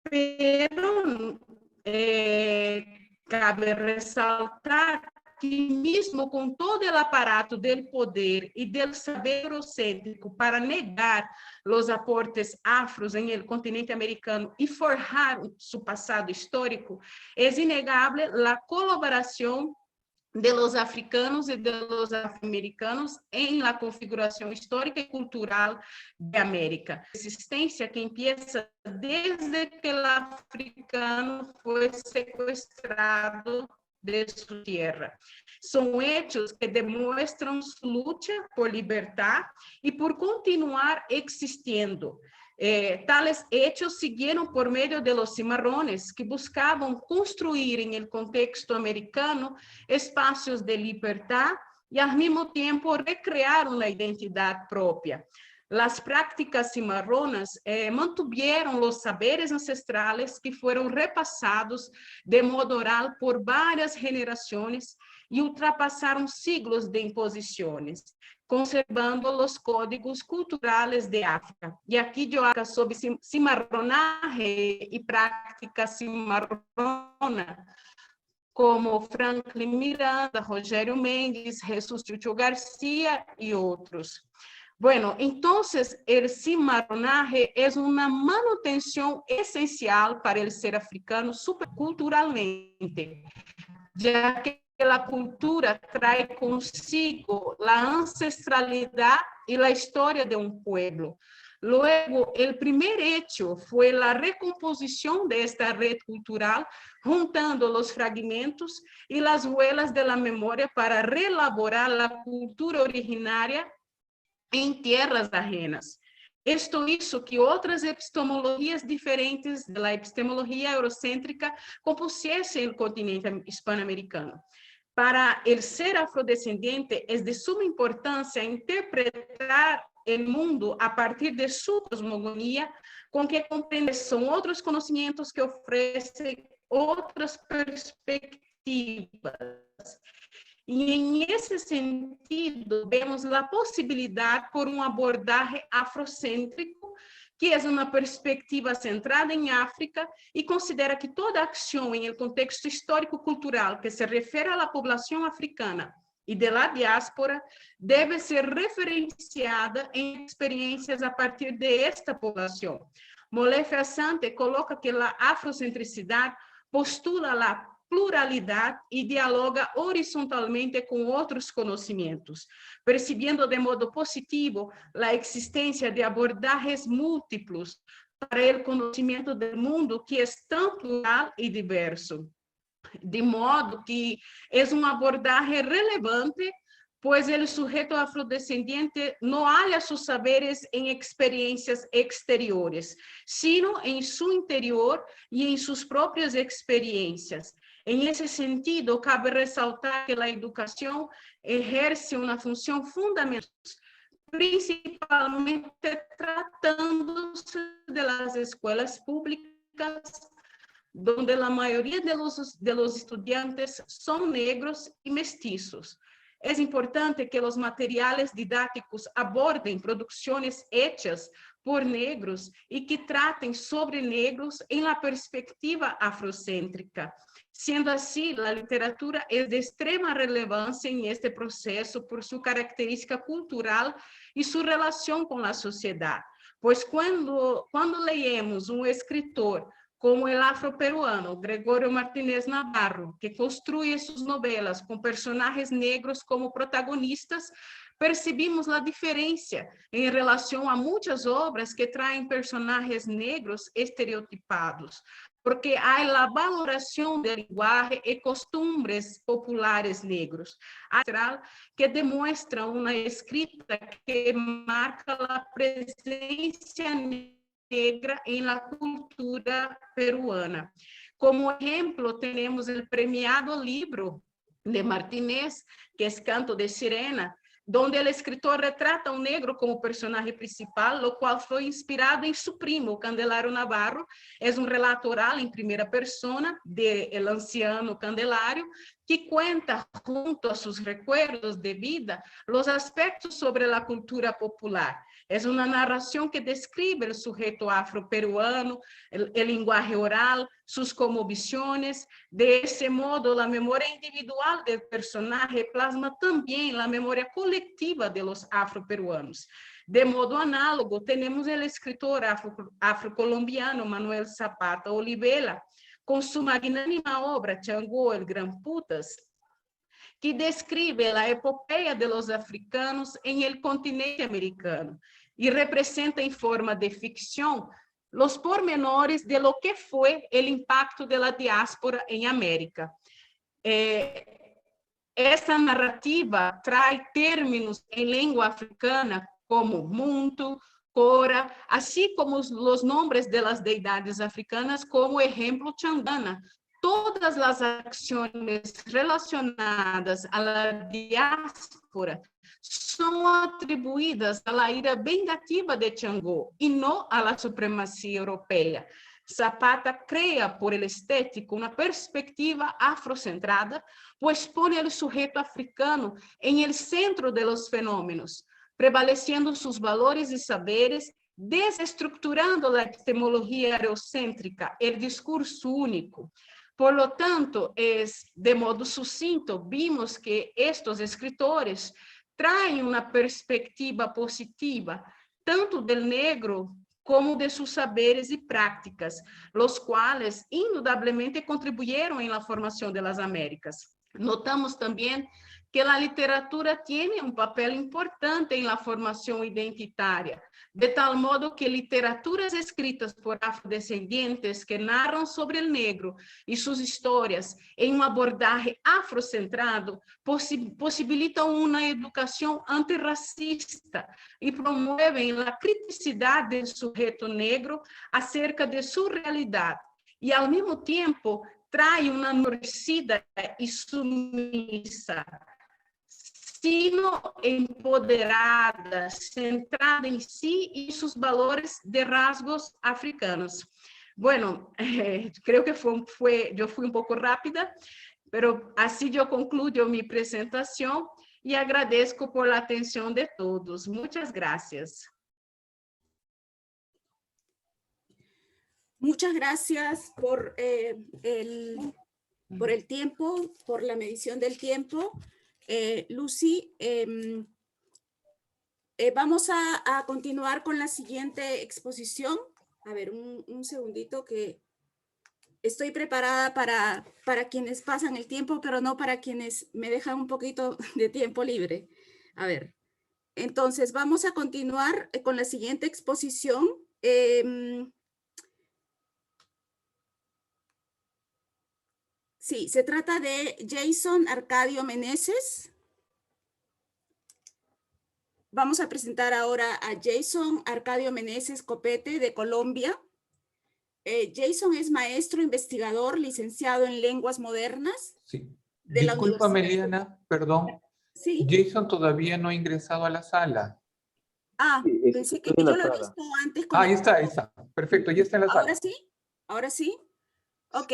Pero cabe resaltar que mismo con todo el aparato del poder y del saber eurocéntrico para negar los aportes afros en el continente americano y forjar su pasado histórico, es innegable la colaboración de los africanos y de los afroamericanos en la configuración histórica y cultural de América. Existencia que empieza desde que el africano fue secuestrado de su tierra. Son hechos que demuestran su lucha por libertad y por continuar existiendo. Tales hechos siguieron por medio de los cimarrones que buscaban construir en el contexto americano espacios de libertad y al mismo tiempo recrear una identidad propia. las prácticas cimarronas mantuvieron los saberes ancestrales que fueron repasados de modo oral por varias generaciones y ultrapasaron siglos de imposiciones, conservando los códigos culturales de África. Y aquí yo hablo sobre cimarronaje y práctica cimarrona, como Franklin Miranda, Rogério Mendes, Jesús Chucho García y otros. Bueno, entonces el cimarronaje es una manutención esencial para el ser africano superculturalmente, ya que la cultura trae consigo la ancestralidad y la historia de un pueblo. Luego, el primer hecho fue la recomposición de esta red cultural, juntando los fragmentos y las huellas de la memoria para reelaborar la cultura originaria en tierras ajenas. Esto hizo que otras epistemologías diferentes de la epistemología eurocéntrica compusiesen el continente hispanoamericano. Para el ser afrodescendiente es de suma importancia interpretar el mundo a partir de su cosmogonía, con que comprende son otros conocimientos que ofrecen otras perspectivas. Y en ese sentido, vemos la posibilidad por un abordaje afrocéntrico, que es una perspectiva centrada en África y considera que toda acción en el contexto histórico-cultural que se refiere a la población africana y de la diáspora debe ser referenciada en experiencias a partir de esta población. Molefe Asante coloca que la afrocentricidad postula la pluralidad y dialoga horizontalmente con otros conocimientos, percibiendo de modo positivo la existencia de abordajes múltiplos para el conocimiento del mundo que es tan plural y diverso. De modo que es un abordaje relevante, pues el sujeto afrodescendiente no halla sus saberes en experiencias exteriores, sino en su interior y en sus propias experiencias. En ese sentido, cabe resaltar que la educación ejerce una función fundamental, principalmente tratándose de las escuelas públicas, donde la mayoría de los estudiantes son negros y mestizos. Es importante que los materiales didácticos aborden producciones hechas por negros y que traten sobre negros en la perspectiva afrocéntrica. Siendo así, la literatura es de extrema relevancia en este proceso por su característica cultural y su relación con la sociedad. Pues cuando leemos un escritor como el afroperuano Gregorio Martínez Navarro, que construye sus novelas con personajes negros como protagonistas, percibimos la diferencia en relación a muchas obras que traen personajes negros estereotipados, porque hay la valoración del lenguaje y costumbres populares negros, que demuestra una escrita que marca la presencia negra en la cultura peruana. Como ejemplo, tenemos el premiado libro de Martínez, que es Canto de Sirena, donde el escritor retrata a un negro como personaje principal, lo cual fue inspirado en su primo, Candelario Navarro. Es un relato oral en primera persona del anciano Candelario, que cuenta junto a sus recuerdos de vida los aspectos sobre la cultura popular. Es una narración que describe el sujeto afroperuano, el lenguaje oral, sus cosmovisiones. De ese modo, la memoria individual del personaje plasma también la memoria colectiva de los afroperuanos. De modo análogo, tenemos el escritor afrocolombiano Manuel Zapata Olivella, con su magnánima obra Changó, el Gran Putas, que describe la epopeya de los africanos en el continente americano y representa en forma de ficción los pormenores de lo que fue el impacto de la diáspora en América. Esta narrativa trae términos en lengua africana como Muntu, Cora, así como los nombres de las deidades africanas, como ejemplo Changana. Todas todas las acciones relacionadas a la diáspora son atribuidas a la ira vengativa de Changó y no a la supremacía europea. Zapata crea por el estético una perspectiva afrocentrada, pues pone al sujeto africano en el centro de los fenómenos, prevaleciendo sus valores y saberes, desestructurando la epistemología eurocéntrica, el discurso único. Por lo tanto, de modo sucinto, vimos que estos escritores traen una perspectiva positiva, tanto del negro como de sus saberes y prácticas, los cuales indudablemente contribuyeron en la formación de las Américas. Notamos también que la literatura tiene un papel importante en la formación identitaria, de tal modo que literaturas escritas por afrodescendientes que narran sobre el negro y sus historias en un abordaje afrocentrado posibilitan una educación antirracista y promueven la criticidad del sujeto negro acerca de su realidad y al mismo tiempo trae una endurecida y sumisa, sino empoderada, centrada en sí y sus valores de rasgos africanos. Bueno, creo que yo fui un poco rápida, pero así yo concluyo mi presentación y agradezco por la atención de todos. Muchas gracias. Muchas gracias por el tiempo, por la medición del tiempo. Lucy, vamos a continuar con la siguiente exposición. A ver, un segundito que estoy preparada para quienes pasan el tiempo, pero no para quienes me dejan un poquito de tiempo libre. A ver, entonces vamos a continuar con la siguiente exposición. Sí, se trata de Jason Arcadio Meneses. Vamos a presentar ahora a Jason Arcadio Meneses Copete de Colombia. Jason es maestro investigador licenciado en lenguas modernas. Sí. De la Discúlpame, Universidad. Eliana, perdón. Sí. Jason todavía no ha ingresado a la sala. Ah, Sí, pensé que estoy en yo la lo he sala. visto antes. Ah, ahí está, ahí está. Perfecto, ya está en la sala. ¿Ahora sí? ¿Ahora sí? Ok.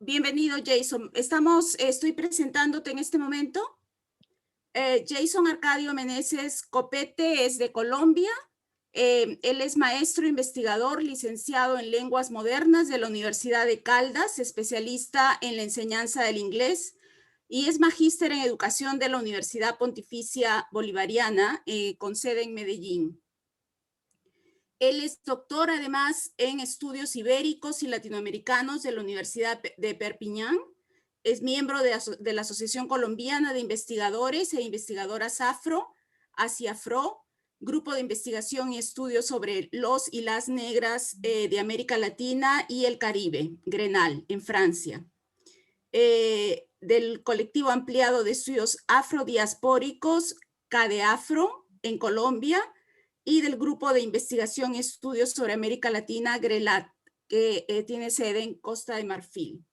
Bienvenido, Jason. Estoy presentándote en este momento. Jason Arcadio Meneses Copete es de Colombia. Él es maestro investigador licenciado en lenguas modernas de la Universidad de Caldas, especialista en la enseñanza del inglés, y es magíster en educación de la Universidad Pontificia Bolivariana, con sede en Medellín. Él es doctor además en estudios ibéricos y latinoamericanos de la Universidad de Perpiñán. Es miembro de la Asociación Colombiana de Investigadores e Investigadoras Afro, ASIAFRO, grupo de investigación y estudios sobre los y las negras de América Latina y el Caribe, GRENAL, en Francia. Del colectivo ampliado de estudios afrodiaspóricos, CADEAFRO, en Colombia, y del grupo de investigación y estudios sobre América Latina, GRELAT, que tiene sede en Costa de Marfil.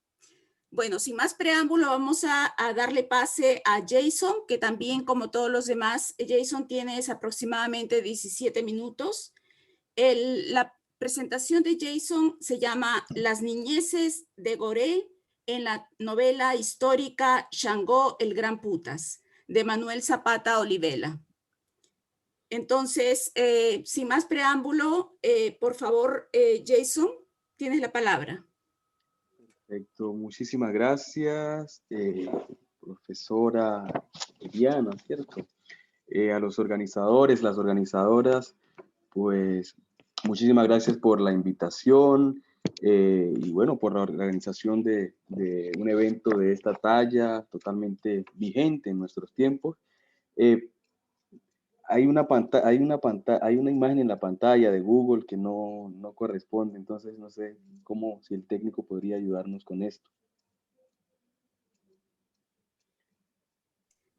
Bueno, sin más preámbulo, vamos a darle pase a Jason, que también, como todos los demás, Jason tiene aproximadamente 17 minutos. La presentación de Jason se llama Las niñeces de Gorée en la novela histórica Changó el Gran Putas, de Manuel Zapata Olivella. Entonces, sin más preámbulo, por favor, Jason, tienes la palabra. Perfecto, muchísimas gracias, profesora Eliana, ¿cierto? A los organizadores, las organizadoras, pues muchísimas gracias por la invitación y bueno, por la organización de un evento de esta talla totalmente vigente en nuestros tiempos. Hay una imagen en la pantalla de Google que no corresponde, entonces no sé si el técnico podría ayudarnos con esto.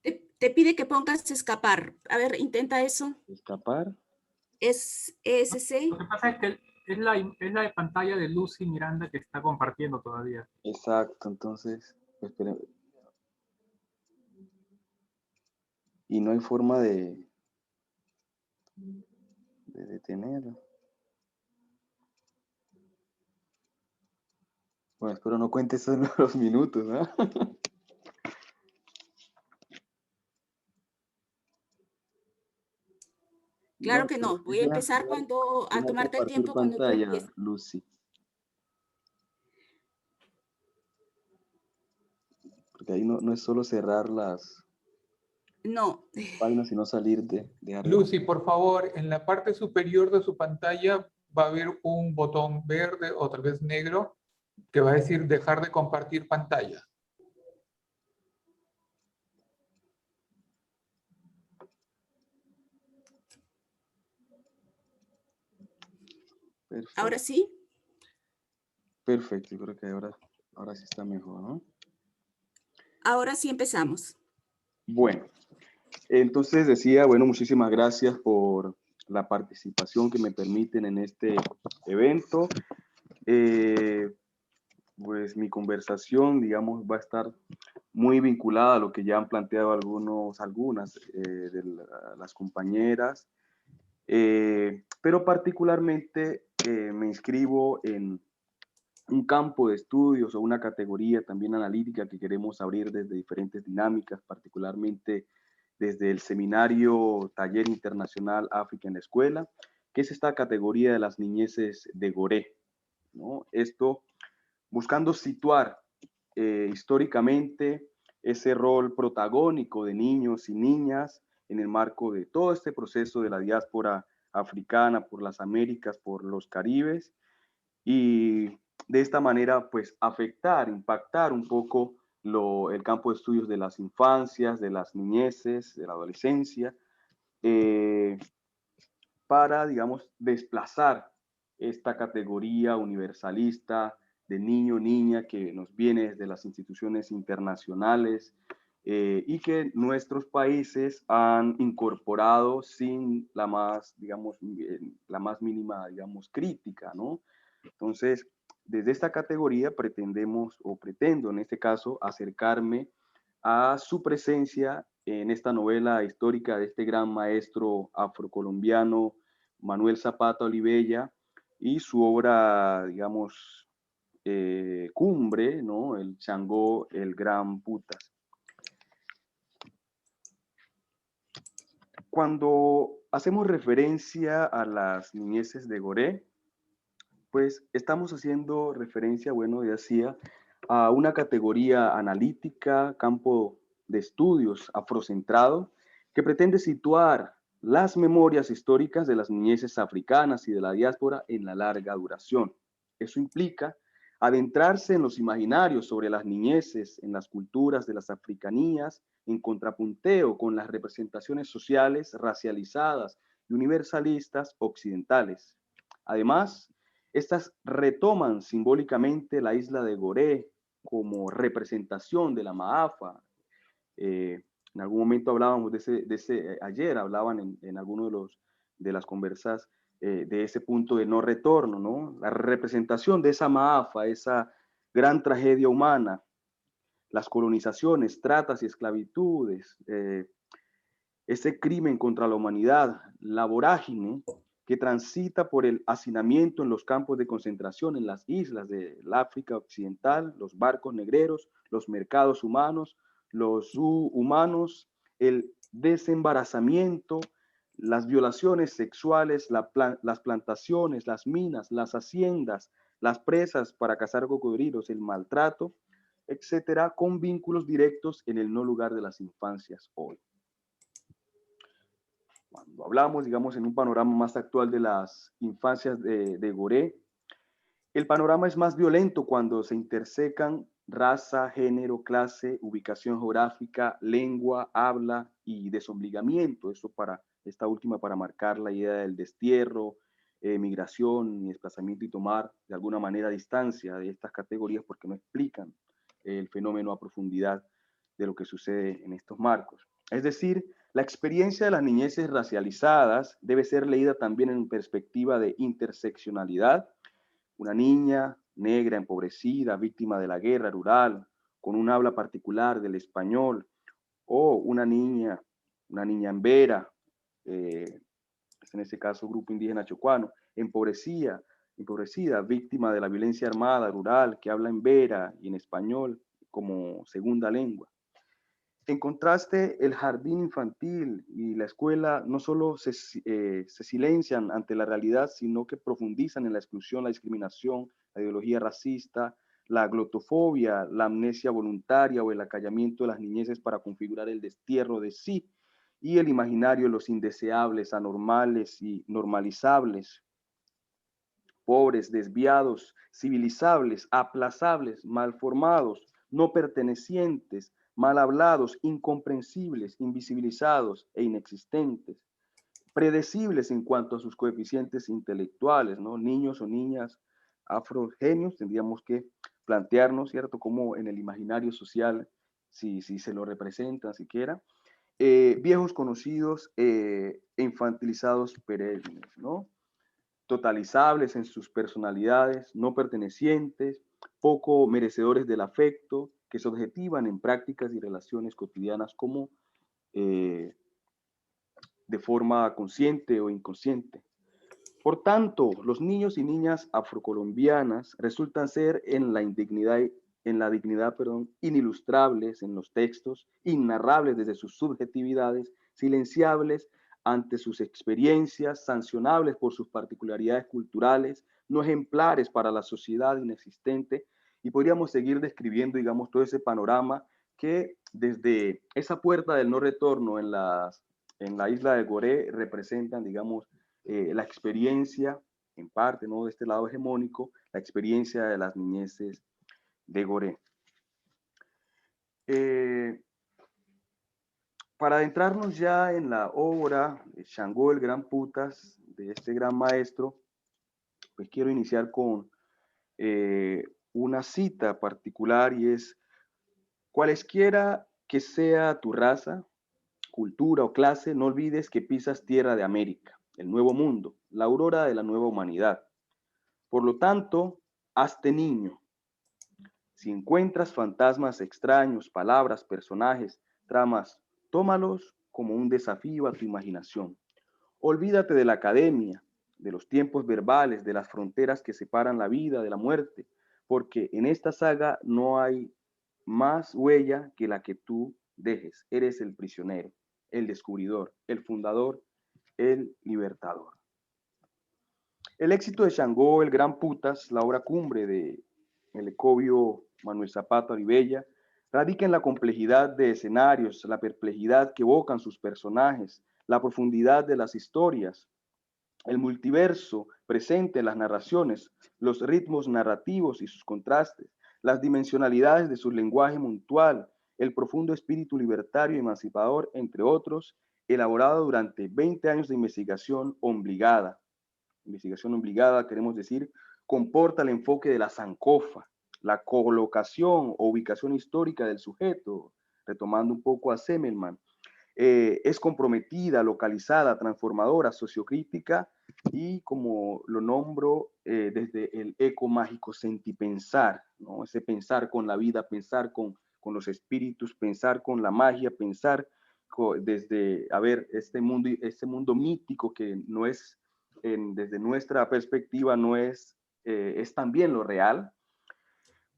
Te pide que pongas escapar. A ver, intenta eso. ¿Escapar? Es ESC. Lo que pasa es que es la pantalla de Lucy Miranda que está compartiendo todavía. Exacto, entonces, esperen. Y no hay forma de detenerlo. Bueno, espero no cuente solo los minutos, ¿no? Claro que pero no. Voy a empezar a tomarte el compartir tiempo cuando tú pantalla, empieces. Lucy. Porque ahí no es solo cerrar las No, páginas, sino salir de arriba. Lucy, por favor, en la parte superior de su pantalla va a haber un botón verde o tal vez negro que va a decir dejar de compartir pantalla. Perfecto. ahora sí. Perfecto, yo creo que ahora sí está mejor, ¿no? Ahora sí empezamos. Bueno, entonces decía, bueno, muchísimas gracias por la participación que me permiten en este evento. Pues mi conversación, digamos, va a estar muy vinculada a lo que ya han planteado algunas de las compañeras, pero particularmente me inscribo en un campo de estudios o una categoría también analítica que queremos abrir desde diferentes dinámicas, particularmente desde el seminario Taller Internacional África en la Escuela, que es esta categoría de las niñeces de Goré, ¿no? Esto buscando situar históricamente ese rol protagónico de niños y niñas en el marco de todo este proceso de la diáspora africana por las Américas, por los Caribes, y de esta manera pues impactar un poco el campo de estudios de las infancias, de las niñeces, de la adolescencia, para, digamos, desplazar esta categoría universalista de niño, niña, que nos viene desde las instituciones internacionales y que nuestros países han incorporado sin la más, digamos, la más mínima, digamos, crítica, ¿no? Entonces, desde esta categoría pretendo en este caso acercarme a su presencia en esta novela histórica de este gran maestro afrocolombiano Manuel Zapata Olivella y su obra, digamos, cumbre, ¿no? El Changó, el Gran Putas. Cuando hacemos referencia a las niñeces de Goré, pues estamos haciendo referencia, bueno, ya decía, a una categoría analítica, campo de estudios afrocentrado, que pretende situar las memorias históricas de las niñeces africanas y de la diáspora en la larga duración. Eso implica adentrarse en los imaginarios sobre las niñeces, en las culturas de las africanías, en contrapunteo con las representaciones sociales racializadas y universalistas occidentales. Además, estas retoman simbólicamente la isla de Goré como representación de la Maafa. En algún momento hablábamos ayer hablaban en alguno de las conversas de ese punto de no retorno, ¿no? La representación de esa Maafa, esa gran tragedia humana, las colonizaciones, tratas y esclavitudes, ese crimen contra la humanidad, la vorágine que transita por el hacinamiento en los campos de concentración, en las islas del África Occidental, los barcos negreros, los mercados humanos, los humanos, el desembarazamiento, las violaciones sexuales, las plantaciones, las minas, las haciendas, las presas para cazar cocodrilos, el maltrato, etcétera, con vínculos directos en el no lugar de las infancias hoy. Cuando hablamos, digamos, en un panorama más actual de las infancias de Goré, el panorama es más violento cuando se intersecan raza, género, clase, ubicación geográfica, lengua, habla y desobligamiento. Eso para esta última, para marcar la idea del destierro, migración y desplazamiento y tomar de alguna manera distancia de estas categorías porque no explican el fenómeno a profundidad de lo que sucede en estos marcos. Es decir, La experiencia de las niñeces racializadas debe ser leída también en perspectiva de interseccionalidad. Una niña negra, empobrecida, víctima de la guerra rural, con un habla particular del español, o una niña embera, en este caso grupo indígena chocuano, empobrecida, víctima de la violencia armada rural, que habla embera y en español como segunda lengua. En contraste, el jardín infantil y la escuela no solo se silencian ante la realidad, sino que profundizan en la exclusión, la discriminación, la ideología racista, la glotofobia, la amnesia voluntaria o el acallamiento de las niñeces para configurar el destierro de sí y el imaginario de los indeseables, anormales y normalizables, pobres, desviados, civilizables, aplazables, malformados, no pertenecientes, mal hablados, incomprensibles, invisibilizados e inexistentes, predecibles en cuanto a sus coeficientes intelectuales, ¿no? Niños o niñas afrogenios, tendríamos que plantearnos, ¿cierto?, cómo en el imaginario social, si se lo representan siquiera, viejos conocidos e infantilizados perennes, ¿no? Totalizables en sus personalidades, no pertenecientes, poco merecedores del afecto, que se objetivan en prácticas y relaciones cotidianas como de forma consciente o inconsciente. Por tanto, los niños y niñas afrocolombianas resultan ser en la dignidad, inilustrables en los textos, innarrables desde sus subjetividades, silenciables ante sus experiencias, sancionables por sus particularidades culturales, no ejemplares para la sociedad inexistente, y podríamos seguir describiendo, digamos, todo ese panorama que desde esa puerta del no retorno en la isla de Gorée representan, digamos, la experiencia, en parte, ¿no?, de este lado hegemónico, la experiencia de las niñeces de Gorée. Para adentrarnos ya en la obra de Shango el Gran Putas, de este gran maestro, pues quiero iniciar con una cita particular, y es: cualesquiera que sea tu raza, cultura o clase, no olvides que pisas tierra de América, el nuevo mundo, la aurora de la nueva humanidad. Por lo tanto, hazte niño. Si encuentras fantasmas extraños, palabras, personajes, tramas, tómalos como un desafío a tu imaginación. Olvídate de la academia, de los tiempos verbales, de las fronteras que separan la vida de la muerte, porque en esta saga no hay más huella que la que tú dejes. Eres el prisionero, el descubridor, el fundador, el libertador. El éxito de Shango el Gran Putas, la obra cumbre de el ecobio Manuel Zapata Olivella, radica en la complejidad de escenarios, la perplejidad que evocan sus personajes, la profundidad de las historias, el multiverso presente en las narraciones, los ritmos narrativos y sus contrastes, las dimensionalidades de su lenguaje muntual, el profundo espíritu libertario y emancipador, entre otros, elaborado durante 20 años de investigación obligada. Investigación obligada, queremos decir, comporta el enfoque de la sancofa, la colocación o ubicación histórica del sujeto, retomando un poco a Semmelman. Es comprometida, localizada, transformadora, sociocrítica y, como lo nombro, desde el eco mágico sentipensar, ¿no? Ese pensar con la vida, pensar con los espíritus, pensar con la magia, pensar desde, a ver, este mundo mítico que no es, desde nuestra perspectiva, no es, es también lo real.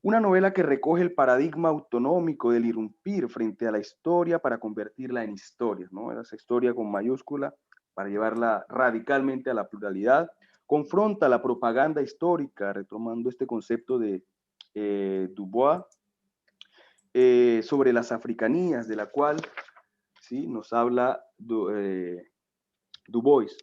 Una novela que recoge el paradigma autonómico del irrumpir frente a la historia para convertirla en historia, ¿no? Esa historia con mayúscula para llevarla radicalmente a la pluralidad. Confronta la propaganda histórica, retomando este concepto de Dubois, sobre las africanías, de la cual, ¿sí?, nos habla Du Bois.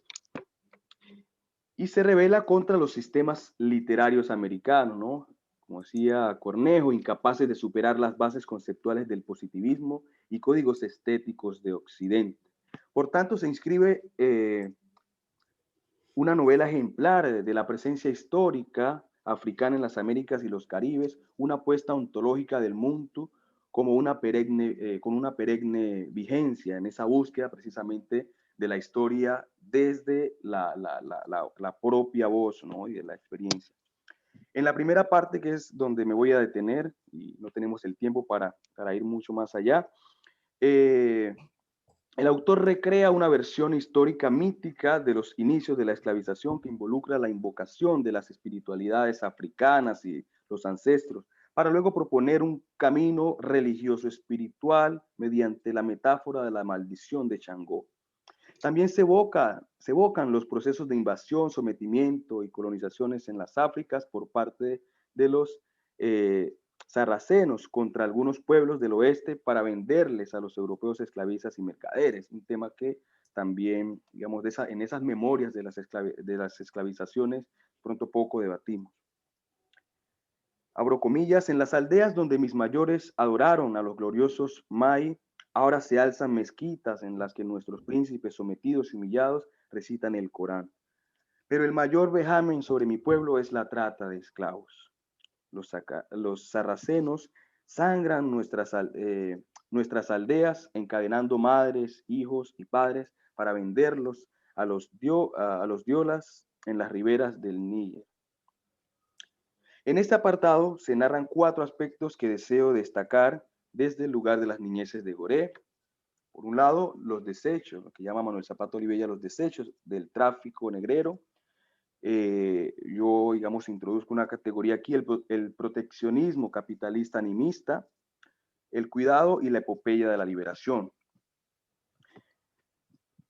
Y se revela contra los sistemas literarios americanos, ¿no? Como decía Cornejo, incapaces de superar las bases conceptuales del positivismo y códigos estéticos de Occidente. Por tanto, se inscribe una novela ejemplar de la presencia histórica africana en las Américas y los Caribes, una apuesta ontológica del mundo como con una perenne vigencia en esa búsqueda precisamente de la historia desde la propia voz, ¿no? Y de la experiencia. En la primera parte, que es donde me voy a detener, y no tenemos el tiempo para ir mucho más allá, el autor recrea una versión histórica mítica de los inicios de la esclavización que involucra la invocación de las espiritualidades africanas y los ancestros, para luego proponer un camino religioso espiritual mediante la metáfora de la maldición de Changó. También se evocan los procesos de invasión, sometimiento y colonizaciones en las Áfricas por parte de los sarracenos contra algunos pueblos del oeste para venderles a los europeos esclavistas y mercaderes, un tema que también, digamos, en esas memorias de las esclavizaciones pronto poco debatimos. Abro comillas: en las aldeas donde mis mayores adoraron a los gloriosos Mai, ahora se alzan mezquitas en las que nuestros príncipes sometidos y humillados recitan el Corán. Pero el mayor vejamen sobre mi pueblo es la trata de esclavos. Los sarracenos sangran nuestras aldeas, encadenando madres, hijos y padres para venderlos a los diolas en las riberas del Níger. En este apartado se narran 4 aspectos que deseo destacar desde el lugar de las niñeces de Gorée. Por un lado, los desechos, lo que llama Manuel Zapata Olivella los desechos del tráfico negrero. Yo, digamos, introduzco una categoría aquí, el proteccionismo capitalista animista, el cuidado y la epopeya de la liberación.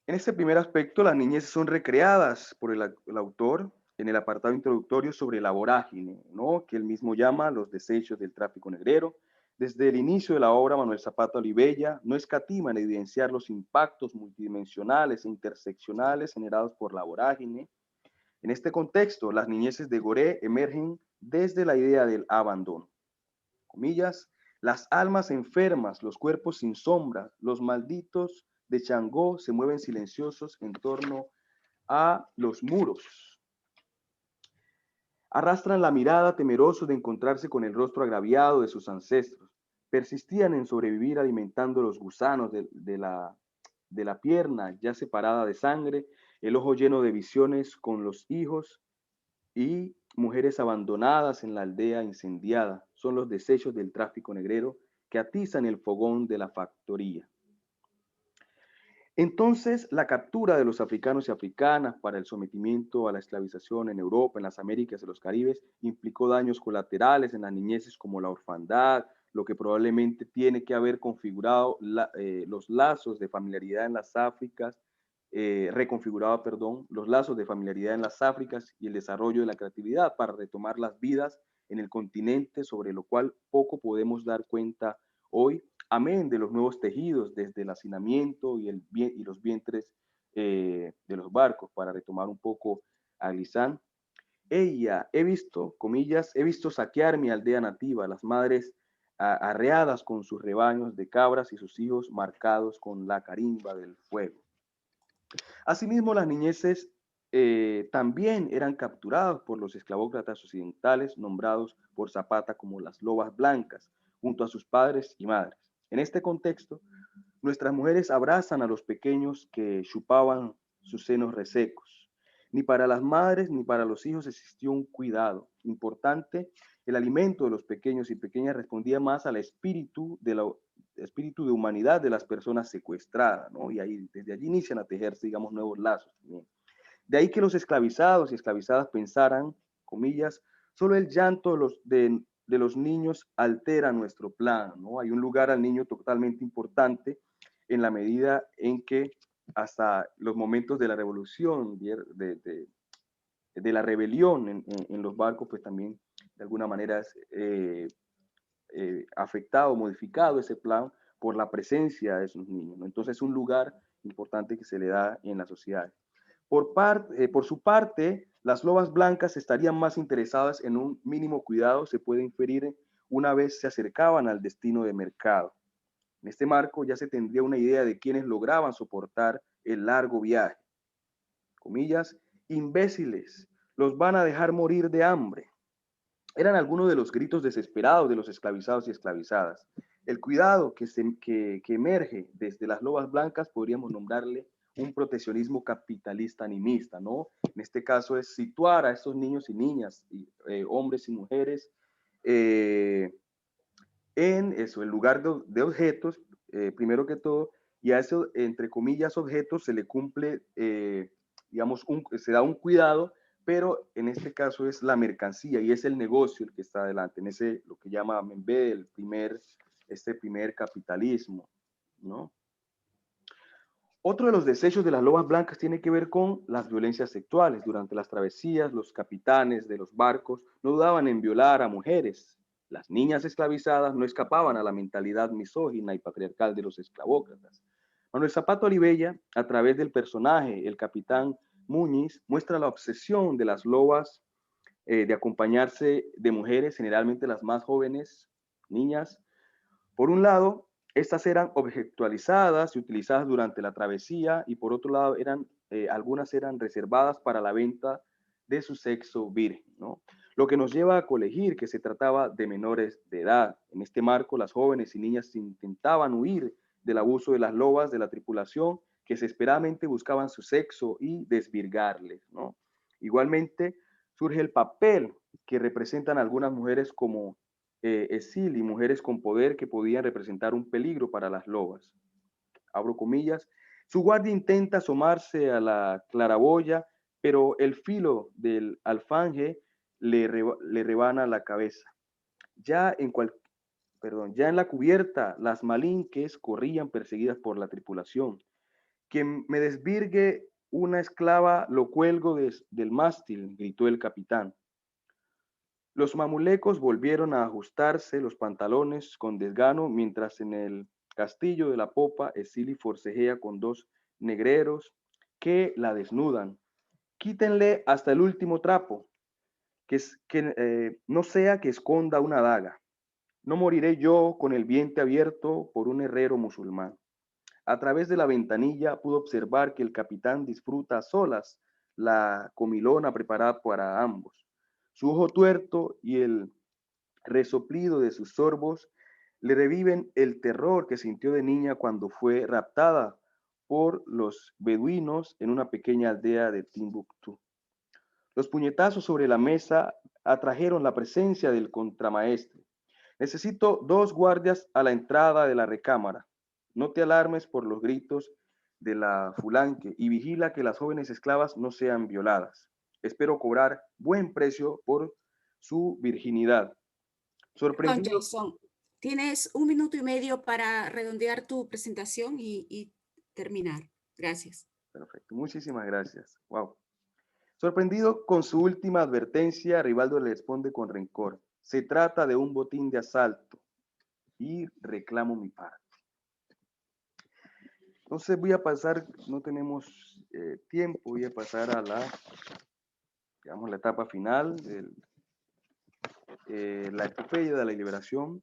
En este primer aspecto, las niñeces son recreadas por el autor en el apartado introductorio sobre la vorágine, ¿no? Que él mismo llama los desechos del tráfico negrero. Desde el inicio de la obra, Manuel Zapata Olivella no escatima en evidenciar los impactos multidimensionales e interseccionales generados por la vorágine. En este contexto, las niñeces de Gorée emergen desde la idea del abandono. Comillas: las almas enfermas, los cuerpos sin sombra, los malditos de Changó se mueven silenciosos en torno a los muros. Arrastran la mirada temerosos de encontrarse con el rostro agraviado de sus ancestros. Persistían en sobrevivir alimentando los gusanos de la pierna ya separada de sangre, el ojo lleno de visiones con los hijos y mujeres abandonadas en la aldea incendiada. Son los desechos del tráfico negrero que atizan el fogón de la factoría. Entonces, la captura de los africanos y africanas para el sometimiento a la esclavización en Europa, en las Américas y los Caribes, implicó daños colaterales en las niñeces como la orfandad, lo que probablemente tiene que haber configurado los lazos de familiaridad en las Áfricas, los lazos de familiaridad en las Áfricas y el desarrollo de la creatividad para retomar las vidas en el continente, sobre lo cual poco podemos dar cuenta hoy, amén de los nuevos tejidos desde el hacinamiento y los vientres de los barcos, para retomar un poco a Glissant. He visto, comillas, he visto saquear mi aldea nativa, las madres arreadas con sus rebaños de cabras y sus hijos marcados con la carimba del fuego. Asimismo, las niñeces también eran capturadas por los esclavócratas occidentales, nombrados por Zapata como las lobas blancas, junto a sus padres y madres. En este contexto, nuestras mujeres abrazan a los pequeños que chupaban sus senos resecos. Ni para las madres ni para los hijos existió un cuidado importante. El alimento de los pequeños y pequeñas respondía más al espíritu de humanidad de las personas secuestradas, ¿no? Y desde allí inician a tejerse, digamos, nuevos lazos también. De ahí que los esclavizados y esclavizadas pensaran, comillas, solo el llanto de los niños altera nuestro plan, ¿no? Hay un lugar al niño totalmente importante en la medida en que hasta los momentos de la revolución, de la rebelión en los barcos, pues también de alguna manera afectado, modificado ese plan por la presencia de esos niños, ¿no? Entonces es un lugar importante que se le da en la sociedad. Por su parte, las lobas blancas estarían más interesadas en un mínimo cuidado, se puede inferir, una vez se acercaban al destino de mercado. En este marco ya se tendría una idea de quienes lograban soportar el largo viaje. Comillas: imbéciles, los van a dejar morir de hambre. Eran algunos de los gritos desesperados de los esclavizados y esclavizadas. El cuidado que emerge desde las lobas blancas podríamos nombrarle un proteccionismo capitalista animista, ¿no? En este caso es situar a estos niños y niñas, hombres y mujeres, en eso, en lugar de objetos, primero que todo, y a esos, entre comillas, objetos se le cumple, digamos, se da un cuidado, pero en este caso es la mercancía y es el negocio el que está adelante, en ese, lo que llama Membe, este primer capitalismo, ¿no? Otro de los desechos de las lobas blancas tiene que ver con las violencias sexuales. Durante las travesías, los capitanes de los barcos no dudaban en violar a mujeres. Las niñas esclavizadas no escapaban a la mentalidad misógina y patriarcal de los esclavócratas. Manuel Zapato Olivella, a través del personaje, el capitán Muñiz, muestra la obsesión de las lobas de acompañarse de mujeres, generalmente las más jóvenes, niñas. Por un lado, estas eran objetualizadas y utilizadas durante la travesía y por otro lado, algunas eran reservadas para la venta de su sexo virgen, ¿no? Lo que nos lleva a colegir que se trataba de menores de edad. En este marco, las jóvenes y niñas intentaban huir del abuso de las lobas de la tripulación que desesperadamente buscaban su sexo y desvirgarles, ¿no? Igualmente, surge el papel que representan algunas mujeres como exil y mujeres con poder que podían representar un peligro para las lobas. Abro comillas. Su guardia intenta asomarse a la claraboya, pero el filo del alfanje le rebana la cabeza. Ya en la cubierta, las malinques corrían perseguidas por la tripulación. Quien me desvirgue una esclava lo cuelgo del mástil, gritó el capitán. Los mamulecos volvieron a ajustarse los pantalones con desgano, mientras en el castillo de la popa Esili forcejea con dos negreros que la desnudan. Quítenle hasta el último trapo, no sea que esconda una daga. No moriré yo con el vientre abierto por un herrero musulmán. A través de la ventanilla pudo observar que el capitán disfruta a solas la comilona preparada para ambos. Su ojo tuerto y el resoplido de sus sorbos le reviven el terror que sintió de niña cuando fue raptada por los beduinos en una pequeña aldea de Timbuktu. Los puñetazos sobre la mesa atrajeron la presencia del contramaestre. Necesito 2 guardias a la entrada de la recámara. No te alarmes por los gritos de la fulanque y vigila que las jóvenes esclavas no sean violadas. Espero cobrar buen precio por su virginidad. Sorprendido. Jason, tienes 1 minuto y medio para redondear tu presentación y terminar. Gracias. Perfecto, muchísimas gracias. Wow. Sorprendido con su última advertencia, Rivaldo le responde con rencor. Se trata de un botín de asalto y reclamo mi parte. Entonces voy a pasar, no tenemos tiempo, voy a pasar a la etapa final de la epopeya de la liberación.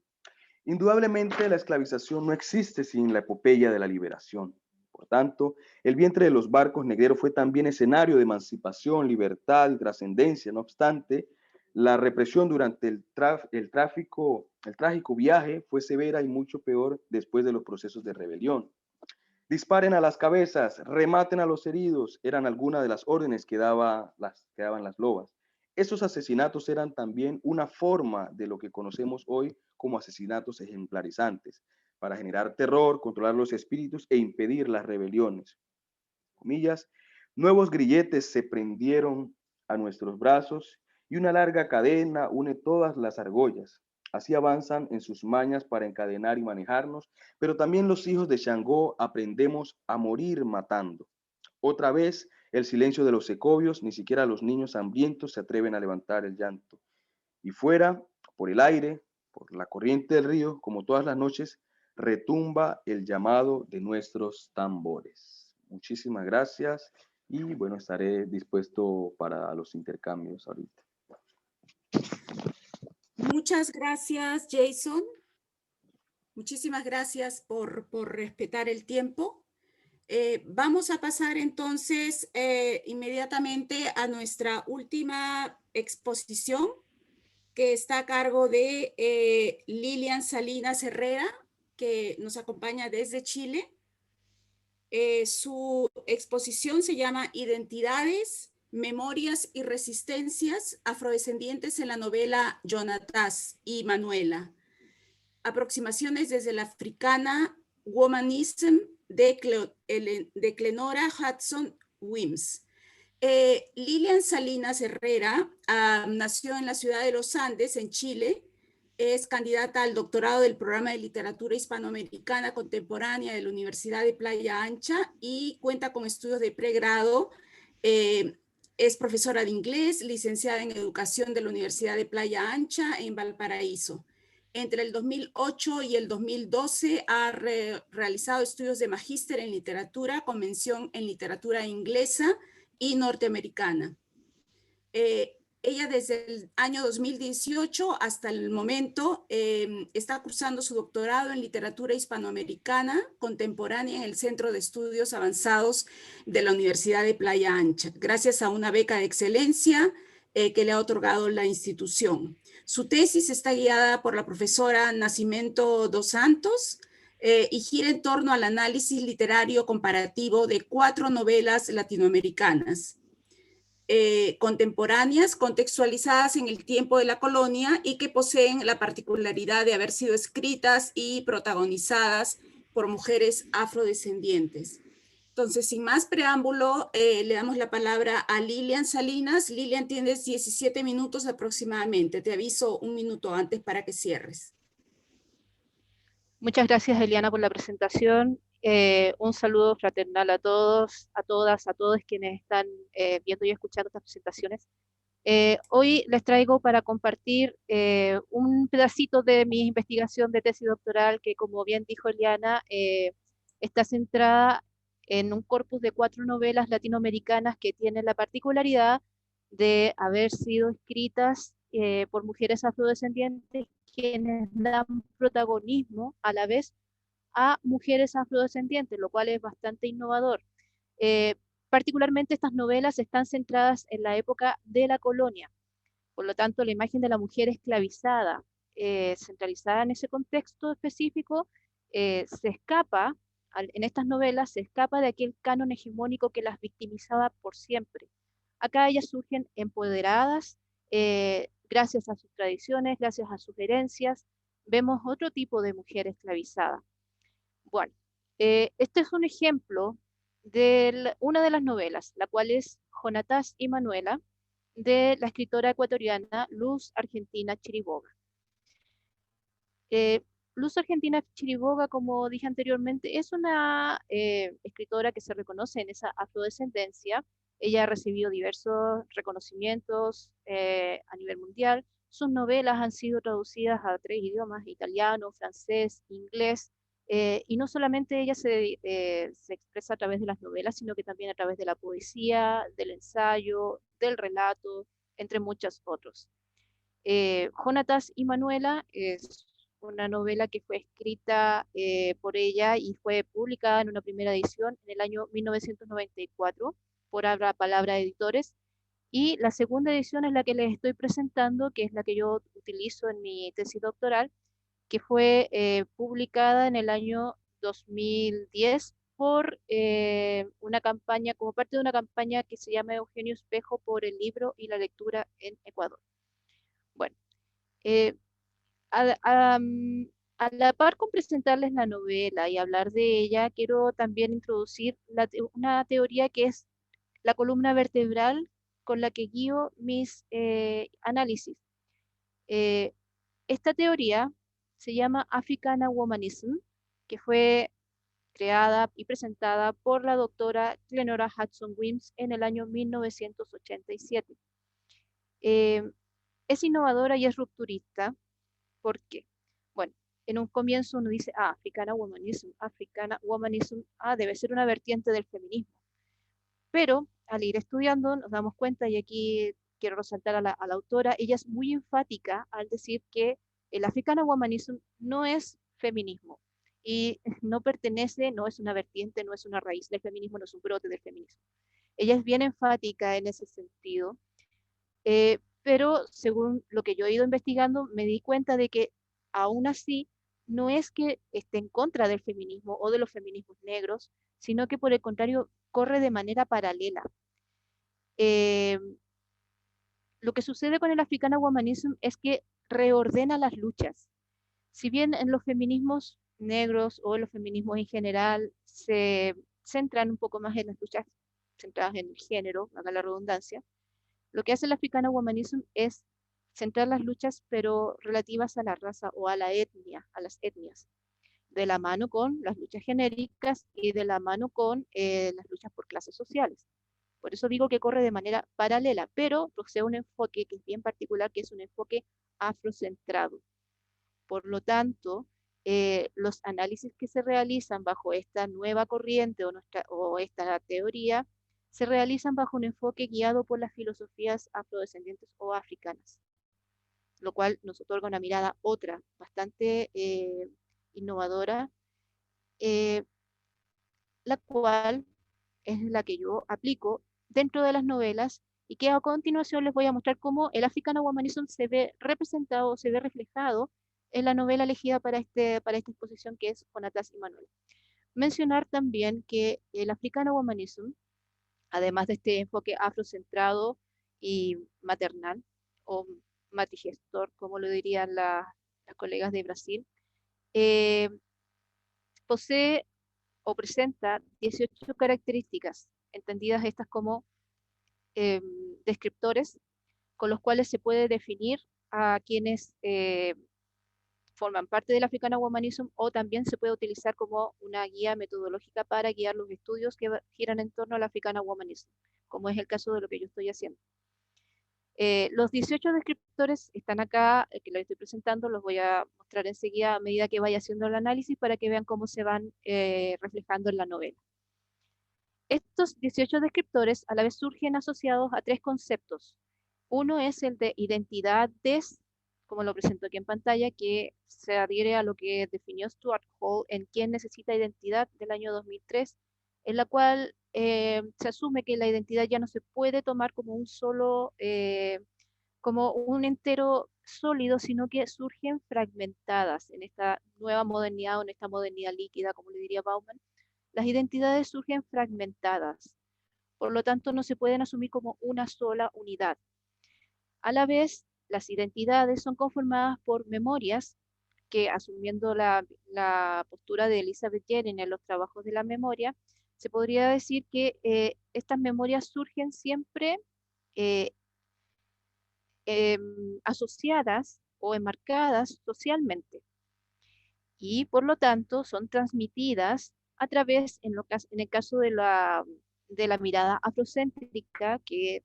Indudablemente la esclavización no existe sin la epopeya de la liberación. Por tanto, el vientre de los barcos negreros fue también escenario de emancipación, libertad y trascendencia. No obstante, la represión durante el trágico viaje fue severa y mucho peor después de los procesos de rebelión. Disparen a las cabezas, rematen a los heridos, eran algunas de las órdenes que daban las lobas. Esos asesinatos eran también una forma de lo que conocemos hoy como asesinatos ejemplarizantes, para generar terror, controlar los espíritus e impedir las rebeliones. Comillas, nuevos grilletes se prendieron a nuestros brazos y una larga cadena une todas las argollas. Así avanzan en sus mañas para encadenar y manejarnos, pero también los hijos de Shango aprendemos a morir matando. Otra vez, el silencio de los secovios, ni siquiera los niños hambrientos se atreven a levantar el llanto. Y fuera, por el aire, por la corriente del río, como todas las noches, retumba el llamado de nuestros tambores. Muchísimas gracias y bueno, estaré dispuesto para los intercambios ahorita. Muchas gracias, Jason. Muchísimas gracias por respetar el tiempo. Vamos a pasar entonces inmediatamente a nuestra última exposición, que está a cargo de Lilian Salinas Herrera, que nos acompaña desde Chile. Su exposición se llama Identidades, Memorias y Resistencias afrodescendientes en la novela Jonatás y Manuela. Aproximaciones desde la africana Womanism de Clenora Hudson Wims. Lilian Salinas Herrera nació en la ciudad de Los Andes, en Chile. Es candidata al doctorado del programa de literatura hispanoamericana contemporánea de la Universidad de Playa Ancha y cuenta con estudios de pregrado. Es profesora de inglés, licenciada en educación de la Universidad de Playa Ancha en Valparaíso. Entre el 2008 y el 2012 ha realizado estudios de magíster en literatura con mención en literatura inglesa y norteamericana. Ella desde el año 2018 hasta el momento está cursando su doctorado en literatura hispanoamericana contemporánea en el Centro de Estudios Avanzados de la Universidad de Playa Ancha, gracias a una beca de excelencia que le ha otorgado la institución. Su tesis está guiada por la profesora Nascimento dos Santos y gira en torno al análisis literario comparativo de 4 novelas latinoamericanas. Contemporáneas, contextualizadas en el tiempo de la colonia y que poseen la particularidad de haber sido escritas y protagonizadas por mujeres afrodescendientes. Entonces, sin más preámbulo, le damos la palabra a Lilian Salinas. Lilian, tienes 17 minutos aproximadamente. Te aviso un minuto antes para que cierres. Muchas gracias, Eliana, por la presentación. Un saludo fraternal a todos, a todas, a todos quienes están viendo y escuchando estas presentaciones. Hoy les traigo para compartir un pedacito de mi investigación de tesis doctoral que, como bien dijo Eliana, está centrada en un corpus de 4 novelas latinoamericanas que tienen la particularidad de haber sido escritas por mujeres afrodescendientes quienes dan protagonismo a la vez a mujeres afrodescendientes, lo cual es bastante innovador. Particularmente estas novelas están centradas en la época de la colonia, por lo tanto la imagen de la mujer esclavizada, centralizada en ese contexto específico, se escapa, en estas novelas se escapa de aquel canon hegemónico que las victimizaba por siempre. Acá ellas surgen empoderadas, gracias a sus tradiciones, gracias a sus herencias, vemos otro tipo de mujer esclavizada. Bueno, este es un ejemplo de una de las novelas, la cual es Jonatás y Manuela, de la escritora ecuatoriana Luz Argentina Chiriboga. Luz Argentina Chiriboga, como dije anteriormente, es una escritora que se reconoce en esa afrodescendencia. Ella ha recibido diversos reconocimientos a nivel mundial. Sus novelas han sido traducidas a 3 idiomas, italiano, francés, inglés, y no solamente ella se expresa a través de las novelas, sino que también a través de la poesía, del ensayo, del relato, entre muchos otros. Jonatás y Manuela es una novela que fue escrita por ella y fue publicada en una primera edición en el año 1994 por Abra Palabra Editores, y la segunda edición es la que les estoy presentando, que es la que yo utilizo en mi tesis doctoral, que fue publicada en el año 2010 por una campaña, como parte de una campaña que se llama Eugenio Espejo por el libro y la lectura en Ecuador. Bueno, a la par con presentarles la novela y hablar de ella, quiero también introducir una teoría que es la columna vertebral con la que guío mis análisis. Esta teoría se llama Africana Womanism, que fue creada y presentada por la doctora Clenora Hudson Wims en el año 1987. Es innovadora y es rupturista. ¿Por qué? Bueno, en un comienzo uno dice, Africana Womanism, debe ser una vertiente del feminismo. Pero al ir estudiando nos damos cuenta, y aquí quiero resaltar a la autora, ella es muy enfática al decir que el Africana Womanism no es feminismo y no pertenece, no es una vertiente, no es una raíz del feminismo, no es un brote del feminismo. Ella es bien enfática en ese sentido, pero según lo que yo he ido investigando, me di cuenta de que aún así no es que esté en contra del feminismo o de los feminismos negros, sino que por el contrario corre de manera paralela. Eh, lo que sucede con el Africana Womanism es que reordena las luchas. Si bien en los feminismos negros o en los feminismos en general se centran un poco más en las luchas centradas en el género, haga la redundancia, lo que hace el Africana Womanism es centrar las luchas pero relativas a la raza o a la etnia, a las etnias, de la mano con las luchas genéricas y de la mano con las luchas por clases sociales. Por eso digo que corre de manera paralela, pero posee un enfoque que es bien particular, que es un enfoque afrocentrado. Por lo tanto, los análisis que se realizan bajo esta nueva corriente o esta teoría se realizan bajo un enfoque guiado por las filosofías afrodescendientes o africanas, lo cual nos otorga una mirada otra, bastante innovadora, eh, la cual es la que yo aplico dentro de las novelas y que a continuación les voy a mostrar cómo el Africana Womanism se ve representado, se ve reflejado en la novela elegida para esta exposición, que es Jonatas y Manuel. Mencionar también que el Africana Womanism, además de este enfoque afrocentrado y maternal, o matigestor, como lo dirían las colegas de Brasil, posee o presenta 18 características, entendidas estas como descriptores, con los cuales se puede definir a quienes forman parte del Africana Womanism, o también se puede utilizar como una guía metodológica para guiar los estudios que giran en torno al Africana Womanism, como es el caso de lo que yo estoy haciendo. Los 18 descriptores están acá, que los estoy presentando, los voy a mostrar enseguida a medida que vaya haciendo el análisis para que vean cómo se van reflejando en la novela. Estos 18 descriptores a la vez surgen asociados a tres conceptos. Uno es el de identidades, como lo presento aquí en pantalla, que se adhiere a lo que definió Stuart Hall en ¿Quién necesita identidad?, del año 2003, en la cual se asume que la identidad ya no se puede tomar como un solo, como un entero sólido, sino que surgen fragmentadas en esta nueva modernidad o en esta modernidad líquida, como le diría Bauman. Las identidades surgen fragmentadas, por lo tanto no se pueden asumir como una sola unidad. A la vez, las identidades son conformadas por memorias que, asumiendo la postura de Elizabeth Jennings en los trabajos de la memoria, se podría decir que estas memorias surgen siempre asociadas o enmarcadas socialmente y por lo tanto son transmitidas a través, en el caso de la mirada afrocéntrica, que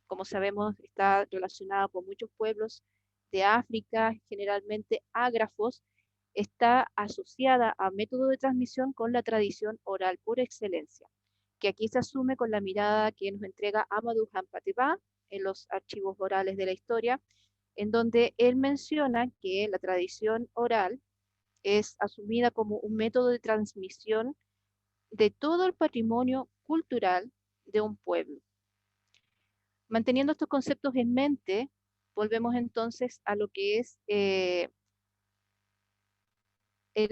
como sabemos está relacionada con muchos pueblos de África, generalmente ágrafos, está asociada a método de transmisión con la tradición oral por excelencia, que aquí se asume con la mirada que nos entrega Amadou Hampâté-Bâ en los archivos orales de la historia, en donde él menciona que la tradición oral es asumida como un método de transmisión de todo el patrimonio cultural de un pueblo. Manteniendo estos conceptos en mente, volvemos entonces a lo que es el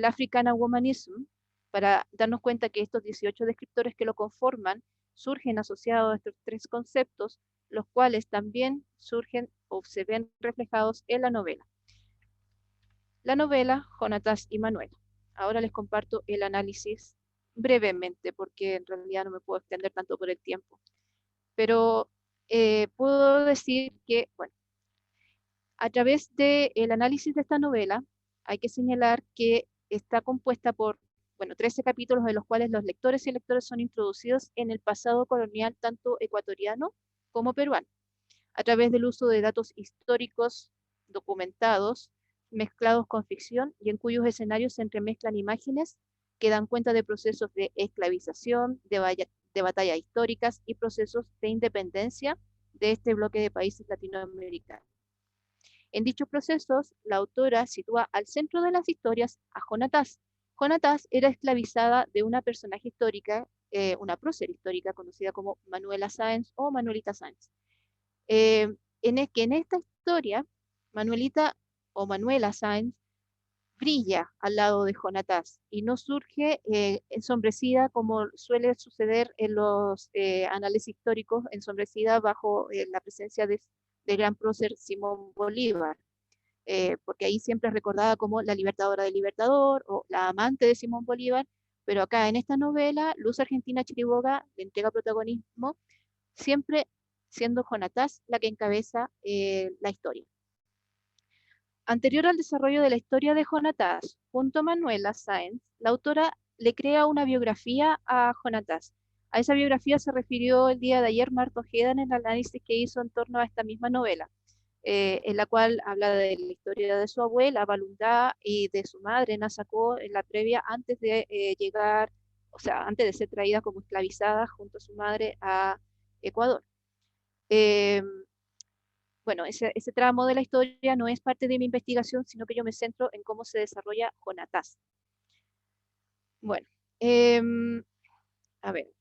Africana Womanism, para darnos cuenta que estos 18 descriptores que lo conforman surgen asociados a estos tres conceptos, los cuales también surgen o se ven reflejados en la novela. La novela Jonatas y Manuel. Ahora les comparto el análisis brevemente, porque en realidad no me puedo extender tanto por el tiempo. Pero puedo decir que, bueno, a través del análisis de esta novela, hay que señalar que está compuesta por, bueno, 13 capítulos de los cuales los lectores y lectores son introducidos en el pasado colonial tanto ecuatoriano como peruano, a través del uso de datos históricos documentados, mezclados con ficción y en cuyos escenarios se entremezclan imágenes que dan cuenta de procesos de esclavización, de batallas históricas y procesos de independencia de este bloque de países latinoamericanos. En dichos procesos, la autora sitúa al centro de las historias a Jonatas. Jonatas era esclavizada de una personaje histórica, una prócer histórica conocida como Manuela Sáenz o Manuelita Sáenz. En esta historia, Manuelita o Manuela Sáenz brilla al lado de Jonatás y no surge ensombrecida como suele suceder en los análisis históricos, ensombrecida bajo la presencia del gran prócer Simón Bolívar, porque ahí siempre es recordada como la libertadora del Libertador o la amante de Simón Bolívar, pero acá en esta novela, Luz Argentina Chiriboga le entrega protagonismo, siempre siendo Jonatás la que encabeza la historia. Anterior al desarrollo de la historia de Jonatás, junto a Manuela Sáenz, la autora le crea una biografía a Jonatás. A esa biografía se refirió el día de ayer Marta Ojeda en el análisis que hizo en torno a esta misma novela, en la cual habla de la historia de su abuela, Balundá, y de su madre, Nasacó, en la previa, antes de llegar, o sea, antes de ser traída como esclavizada junto a su madre a Ecuador. Bueno, ese tramo de la historia no es parte de mi investigación, sino que yo me centro en cómo se desarrolla Jonatás. Bueno, a ver.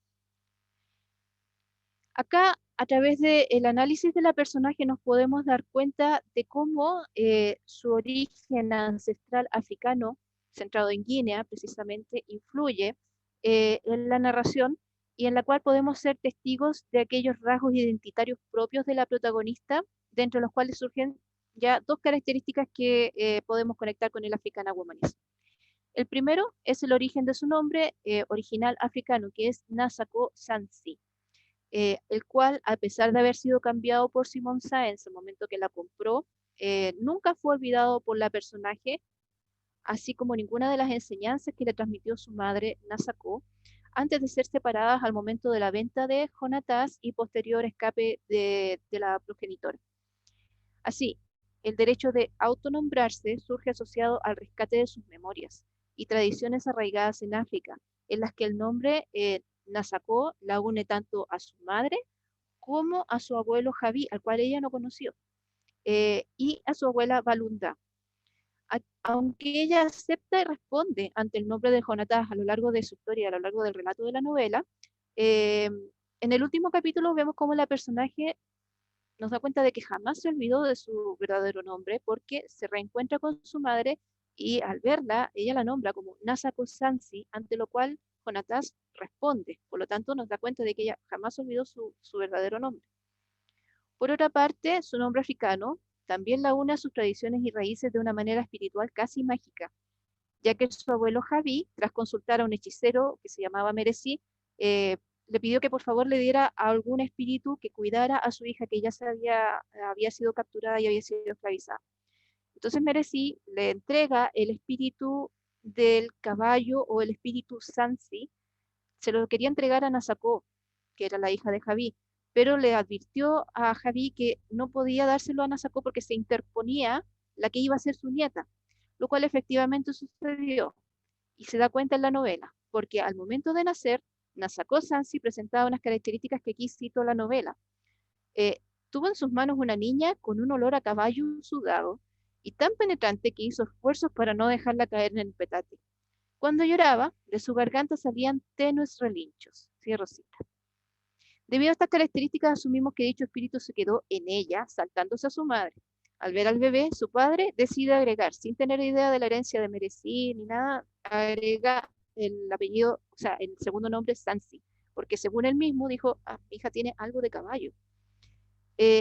Acá, a través del análisis de la personaje, nos podemos dar cuenta de cómo su origen ancestral africano, centrado en Guinea, precisamente, influye en la narración y en la cual podemos ser testigos de aquellos rasgos identitarios propios de la protagonista, dentro de los cuales surgen ya dos características que podemos conectar con el Africana Womanismo. El primero es el origen de su nombre original africano, que es Nasacó Sansi, el cual, a pesar de haber sido cambiado por Simón Sáenz en el momento que la compró, nunca fue olvidado por la personaje, así como ninguna de las enseñanzas que le transmitió su madre Nasacó, antes de ser separadas al momento de la venta de Jonatás y posterior escape de la progenitora. Así, el derecho de autonombrarse surge asociado al rescate de sus memorias y tradiciones arraigadas en África, en las que el nombre Nasacó la une tanto a su madre como a su abuelo Javí, al cual ella no conoció, y a su abuela Balunda. Aunque ella acepta y responde ante el nombre de Jonatás a lo largo de su historia, a lo largo del relato de la novela, en el último capítulo vemos cómo la personaje nos da cuenta de que jamás se olvidó de su verdadero nombre porque se reencuentra con su madre y al verla, ella la nombra como Nasacó Sansi, ante lo cual Jonatás responde. Por lo tanto, nos da cuenta de que ella jamás olvidó su verdadero nombre. Por otra parte, su nombre africano también la une a sus tradiciones y raíces de una manera espiritual casi mágica, ya que su abuelo Javí, tras consultar a un hechicero que se llamaba Merecí, le pidió que por favor le diera a algún espíritu que cuidara a su hija que ya había sido capturada y había sido esclavizada. Entonces Merecí le entrega el espíritu del caballo o el espíritu Sansi, se lo quería entregar a Nasacó, que era la hija de Javí, pero le advirtió a Javí que no podía dárselo a Nasacó porque se interponía la que iba a ser su nieta, lo cual efectivamente sucedió y se da cuenta en la novela, porque al momento de nacer, Nasacó Sansi presentaba unas características que aquí cito la novela. Tuvo en sus manos una niña con un olor a caballo sudado y tan penetrante que hizo esfuerzos para no dejarla caer en el petate. Cuando lloraba, de su garganta salían tenues relinchos. Cierro cita. Debido a estas características, asumimos que dicho espíritu se quedó en ella, saltándose a su madre. Al ver al bebé, su padre decide agregar, sin tener idea de la herencia de Merecí ni nada, agrega el apellido, o sea, el segundo nombre Sansi, porque según él mismo dijo, mi hija tiene algo de caballo.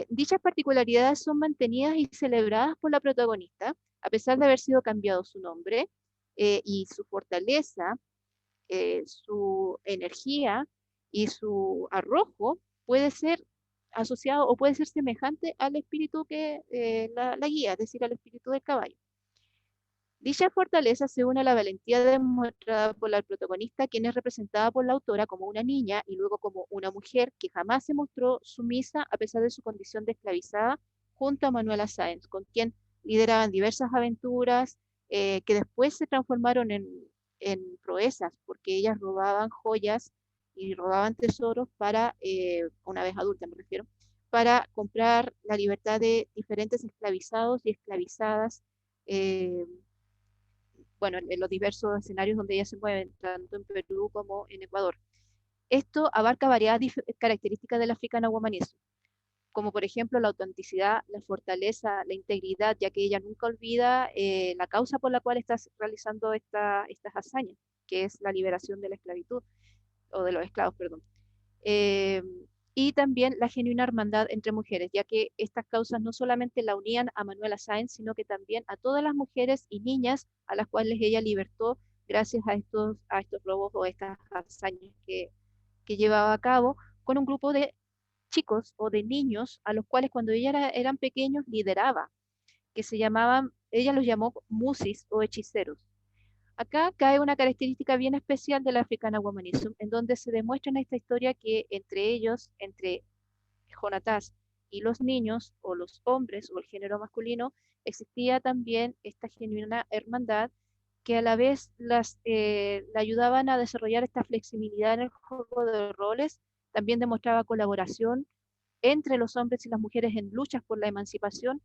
Dichas particularidades son mantenidas y celebradas por la protagonista, a pesar de haber sido cambiado su nombre, y su fortaleza, su energía y su arrojo puede ser asociado o puede ser semejante al espíritu que la guía, es decir, al espíritu del caballo. Dicha fortaleza se une a la valentía demostrada por la protagonista, quien es representada por la autora como una niña y luego como una mujer que jamás se mostró sumisa a pesar de su condición de esclavizada, junto a Manuela Sáenz, con quien lideraban diversas aventuras que después se transformaron en proezas, porque ellas robaban joyas y robaban tesoros para, una vez adulta me refiero, para comprar la libertad de diferentes esclavizados y esclavizadas, bueno, en los diversos escenarios donde ellas se mueven, tanto en Perú como en Ecuador. Esto abarca variadas características del Africana Womanismo. como por ejemplo la autenticidad, la fortaleza, la integridad, ya que ella nunca olvida la causa por la cual está realizando estas hazañas, que es la liberación de la esclavitud, o de los esclavos, perdón. Eh, y también la genuina hermandad entre mujeres, ya que estas causas no solamente la unían a Manuela Sáenz, sino que también a todas las mujeres y niñas a las cuales ella libertó gracias a estos robos o estas hazañas que llevaba a cabo con un grupo de chicos o de niños a los cuales cuando eran pequeños lideraba, que se llamaban, ella los llamó musis o hechiceros. Acá cae una característica bien especial del Africana Womanism, en donde se demuestra en esta historia que entre ellos, entre Jonatás y los niños, o los hombres, o el género masculino, existía también esta genuina hermandad que a la vez la ayudaban a desarrollar esta flexibilidad en el juego de roles, también demostraba colaboración entre los hombres y las mujeres en luchas por la emancipación,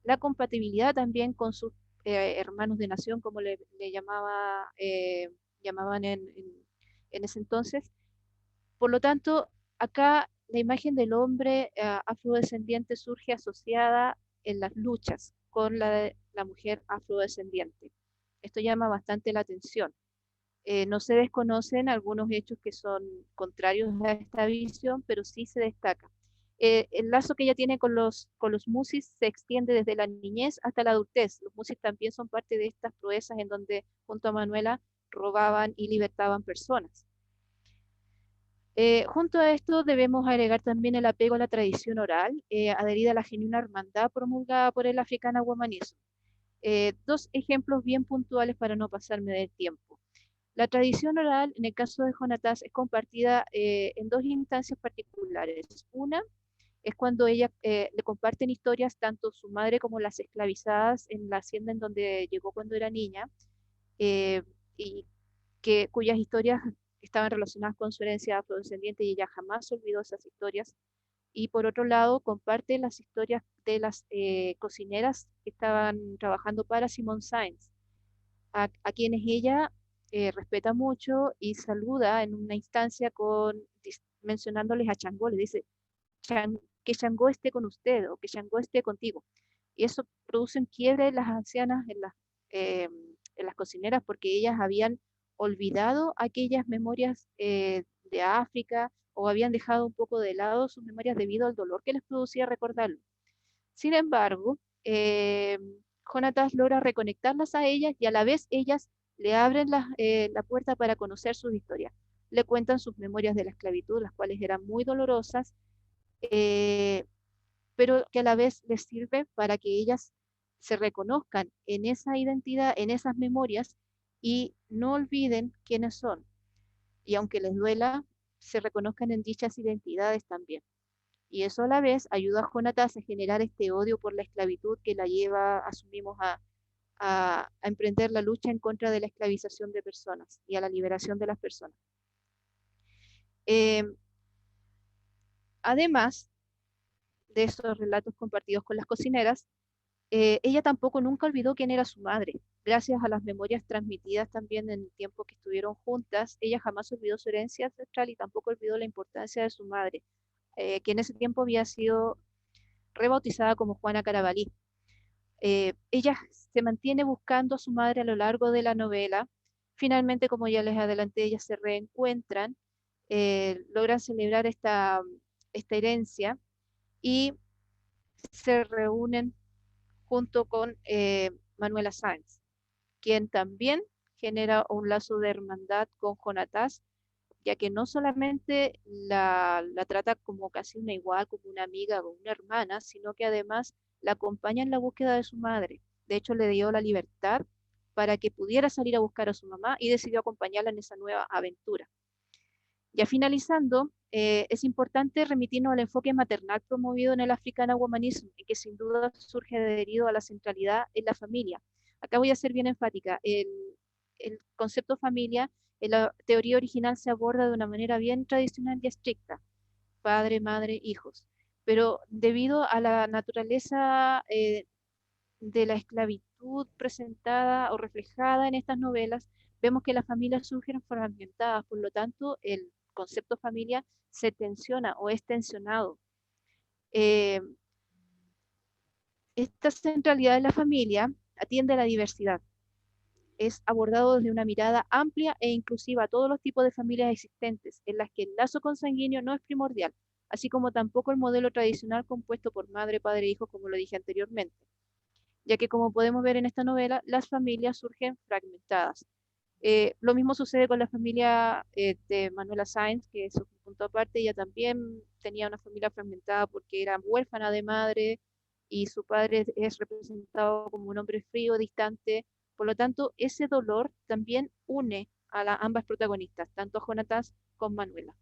la compatibilidad también con sus hermanos de nación, como le llamaban en ese entonces. Por lo tanto, acá la imagen del hombre afrodescendiente surge asociada en las luchas con la de la mujer afrodescendiente. Esto llama bastante la atención. No se desconocen algunos hechos que son contrarios a esta visión, pero sí se destaca. El lazo que ella tiene con los musis se extiende desde la niñez hasta la adultez. Los musis también son parte de estas proezas en donde junto a Manuela robaban y libertaban personas. Junto a esto debemos agregar también el apego a la tradición oral, adherida a la genuina hermandad promulgada por el Africana Womanism. Dos ejemplos bien puntuales para no pasarme del tiempo. La tradición oral, en el caso de Jonatás, es compartida en dos instancias particulares. Una es cuando ella le comparten historias tanto su madre como las esclavizadas en la hacienda en donde llegó cuando era niña, y cuyas historias estaban relacionadas con su herencia afrodescendiente y ella jamás olvidó esas historias. Y por otro lado, comparte las historias de las cocineras que estaban trabajando para Simone Saenz, a quienes ella respeta mucho y saluda en una instancia mencionándoles a Changó, le dice que Changó esté con usted o que Changó esté contigo. Y eso produce un quiebre en las ancianas, en las cocineras, porque ellas habían olvidado aquellas memorias de África o habían dejado un poco de lado sus memorias debido al dolor que les producía recordarlo. Sin embargo, Jonatás logra reconectarlas a ellas y a la vez ellas le abren la puerta para conocer sus historias. Le cuentan sus memorias de la esclavitud, las cuales eran muy dolorosas, pero que a la vez les sirve para que ellas se reconozcan en esa identidad, en esas memorias, y no olviden quiénes son. Y aunque les duela, se reconozcan en dichas identidades también. Y eso a la vez ayuda a Jonatás a generar este odio por la esclavitud que la lleva, asumimos, a emprender la lucha en contra de la esclavización de personas y a la liberación de las personas. Además de esos relatos compartidos con las cocineras, ella tampoco nunca olvidó quién era su madre. Gracias a las memorias transmitidas también en el tiempo que estuvieron juntas, ella jamás olvidó su herencia ancestral y tampoco olvidó la importancia de su madre, que en ese tiempo había sido rebautizada como Juana Carabalí. Ella se mantiene buscando a su madre a lo largo de la novela. Finalmente, como ya les adelanté, ellas se reencuentran, logran celebrar esta herencia y se reúnen junto con Manuela Sáenz, quien también genera un lazo de hermandad con Jonatás, ya que no solamente la trata como casi una igual, como una amiga o una hermana, sino que además la acompaña en la búsqueda de su madre. De hecho, le dio la libertad para que pudiera salir a buscar a su mamá y decidió acompañarla en esa nueva aventura. Ya finalizando, es importante remitirnos al enfoque maternal promovido en el Africana Womanism, y que sin duda surge adherido a la centralidad en la familia. Acá voy a ser bien enfática. El concepto familia en la teoría original se aborda de una manera bien tradicional y estricta: padre, madre, hijos. Pero debido a la naturaleza de la esclavitud presentada o reflejada en estas novelas, vemos que las familias surgen fragmentadas, por lo tanto el concepto familia se tensiona o es tensionado. Eh, esta centralidad de la familia atiende a la diversidad. Es abordado desde una mirada amplia e inclusiva a todos los tipos de familias existentes, en las que el lazo consanguíneo no es primordial, así como tampoco el modelo tradicional compuesto por madre, padre e hijo, como lo dije anteriormente, ya que como podemos ver en esta novela, las familias surgen fragmentadas. Lo mismo sucede con la familia de Manuela Sáenz, que es un punto aparte. Ella también tenía una familia fragmentada porque era huérfana de madre y su padre es representado como un hombre frío, distante. Por lo tanto, ese dolor también une a ambas protagonistas, tanto a Jonatas como a Manuela.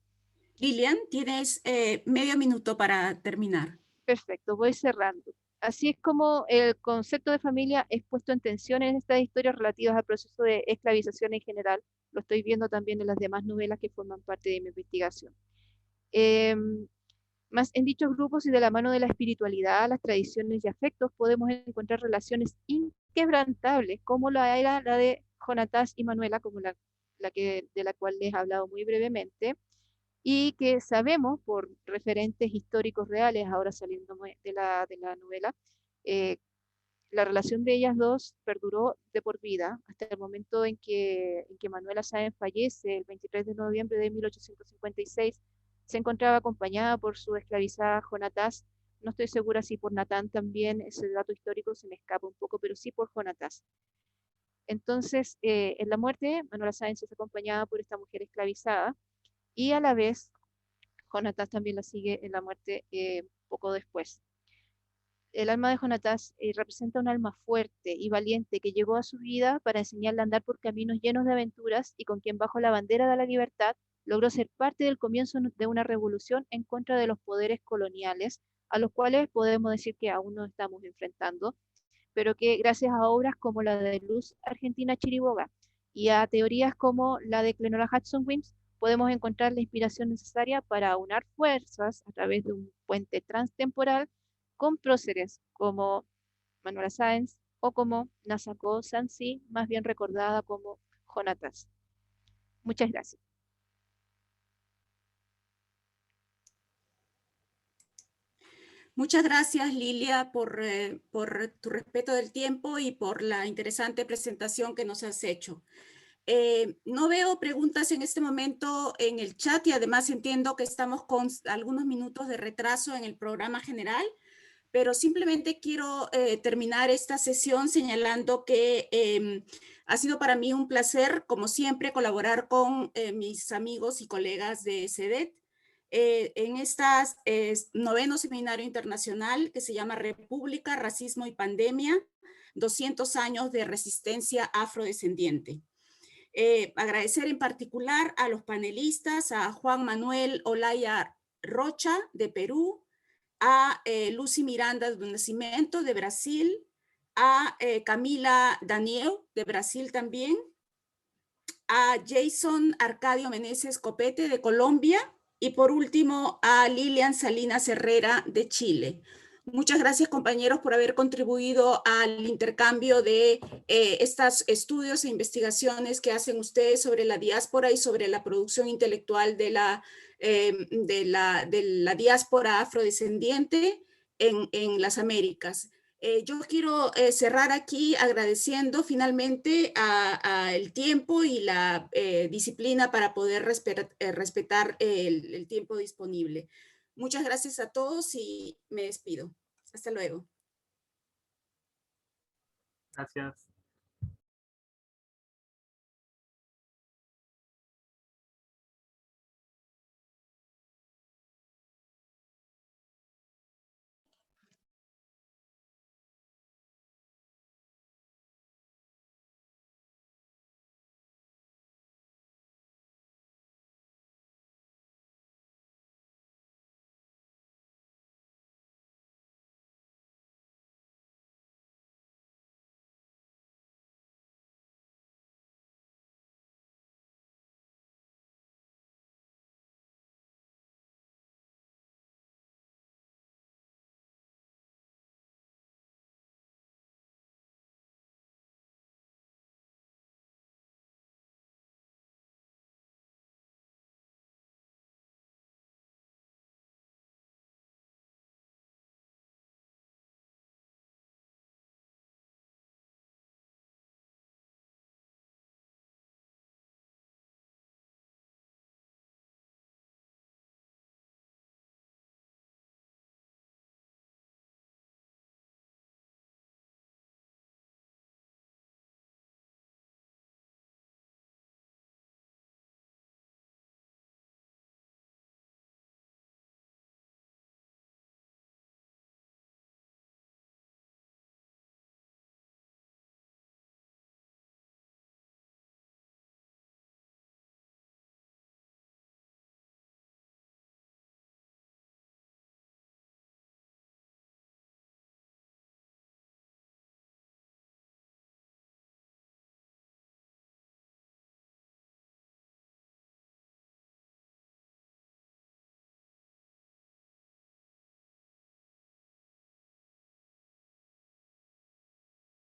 Lilian, tienes medio minuto para terminar. Perfecto, voy cerrando. Así es como el concepto de familia es puesto en tensión en estas historias relativas al proceso de esclavización en general. Lo estoy viendo también en las demás novelas que forman parte de mi investigación. Más en dichos grupos y de la mano de la espiritualidad, las tradiciones y afectos, podemos encontrar relaciones inquebrantables, como la era la de Jonatas y Manuela, como de la cual les he hablado muy brevemente, y que sabemos por referentes históricos reales, ahora saliendo de la novela, la relación de ellas dos perduró de por vida hasta el momento en que Manuela Sáenz fallece el 23 de noviembre de 1856. Se encontraba acompañada por su esclavizada Jonatas. No estoy segura si por Natán también, ese dato histórico se me escapa un poco, pero sí por Jonatas. Entonces, en la muerte, Manuela Sáenz es acompañada por esta mujer esclavizada y a la vez Jonatas también la sigue en la muerte poco después. El alma de Jonatas representa un alma fuerte y valiente que llegó a su vida para enseñarle a andar por caminos llenos de aventuras y con quien bajo la bandera de la libertad logró ser parte del comienzo de una revolución en contra de los poderes coloniales, a los cuales podemos decir que aún nos estamos enfrentando, pero que gracias a obras como la de Luz Argentina Chiriboga y a teorías como la de Clenora Hudson Wims, podemos encontrar la inspiración necesaria para aunar fuerzas a través de un puente transtemporal con próceres como Manuela Sáenz o como Nasako Sansi, más bien recordada como Jonatas. Muchas gracias. Muchas gracias, Lilia, por tu respeto del tiempo y por la interesante presentación que nos has hecho. No veo preguntas en este momento en el chat y además entiendo que estamos con algunos minutos de retraso en el programa general, pero simplemente quiero terminar esta sesión señalando que ha sido para mí un placer, como siempre, colaborar con mis amigos y colegas de CEDET en este noveno seminario internacional que se llama República, Racismo y Pandemia, 200 años de resistencia afrodescendiente. Agradecer en particular a los panelistas, a Juan Manuel Olaya Rocha de Perú, a Lucy Miranda do Nascimento de Brasil, a Camila Daniel de Brasil también, a Jason Arcadio Meneses Copete de Colombia y por último a Lilian Salinas Herrera de Chile. Muchas gracias, compañeros, por haber contribuido al intercambio de estos estudios e investigaciones que hacen ustedes sobre la diáspora y sobre la producción intelectual de la diáspora afrodescendiente en las Américas. Yo quiero cerrar aquí agradeciendo finalmente el tiempo y la disciplina para poder respetar el tiempo disponible. Muchas gracias a todos y me despido. Hasta luego. Gracias.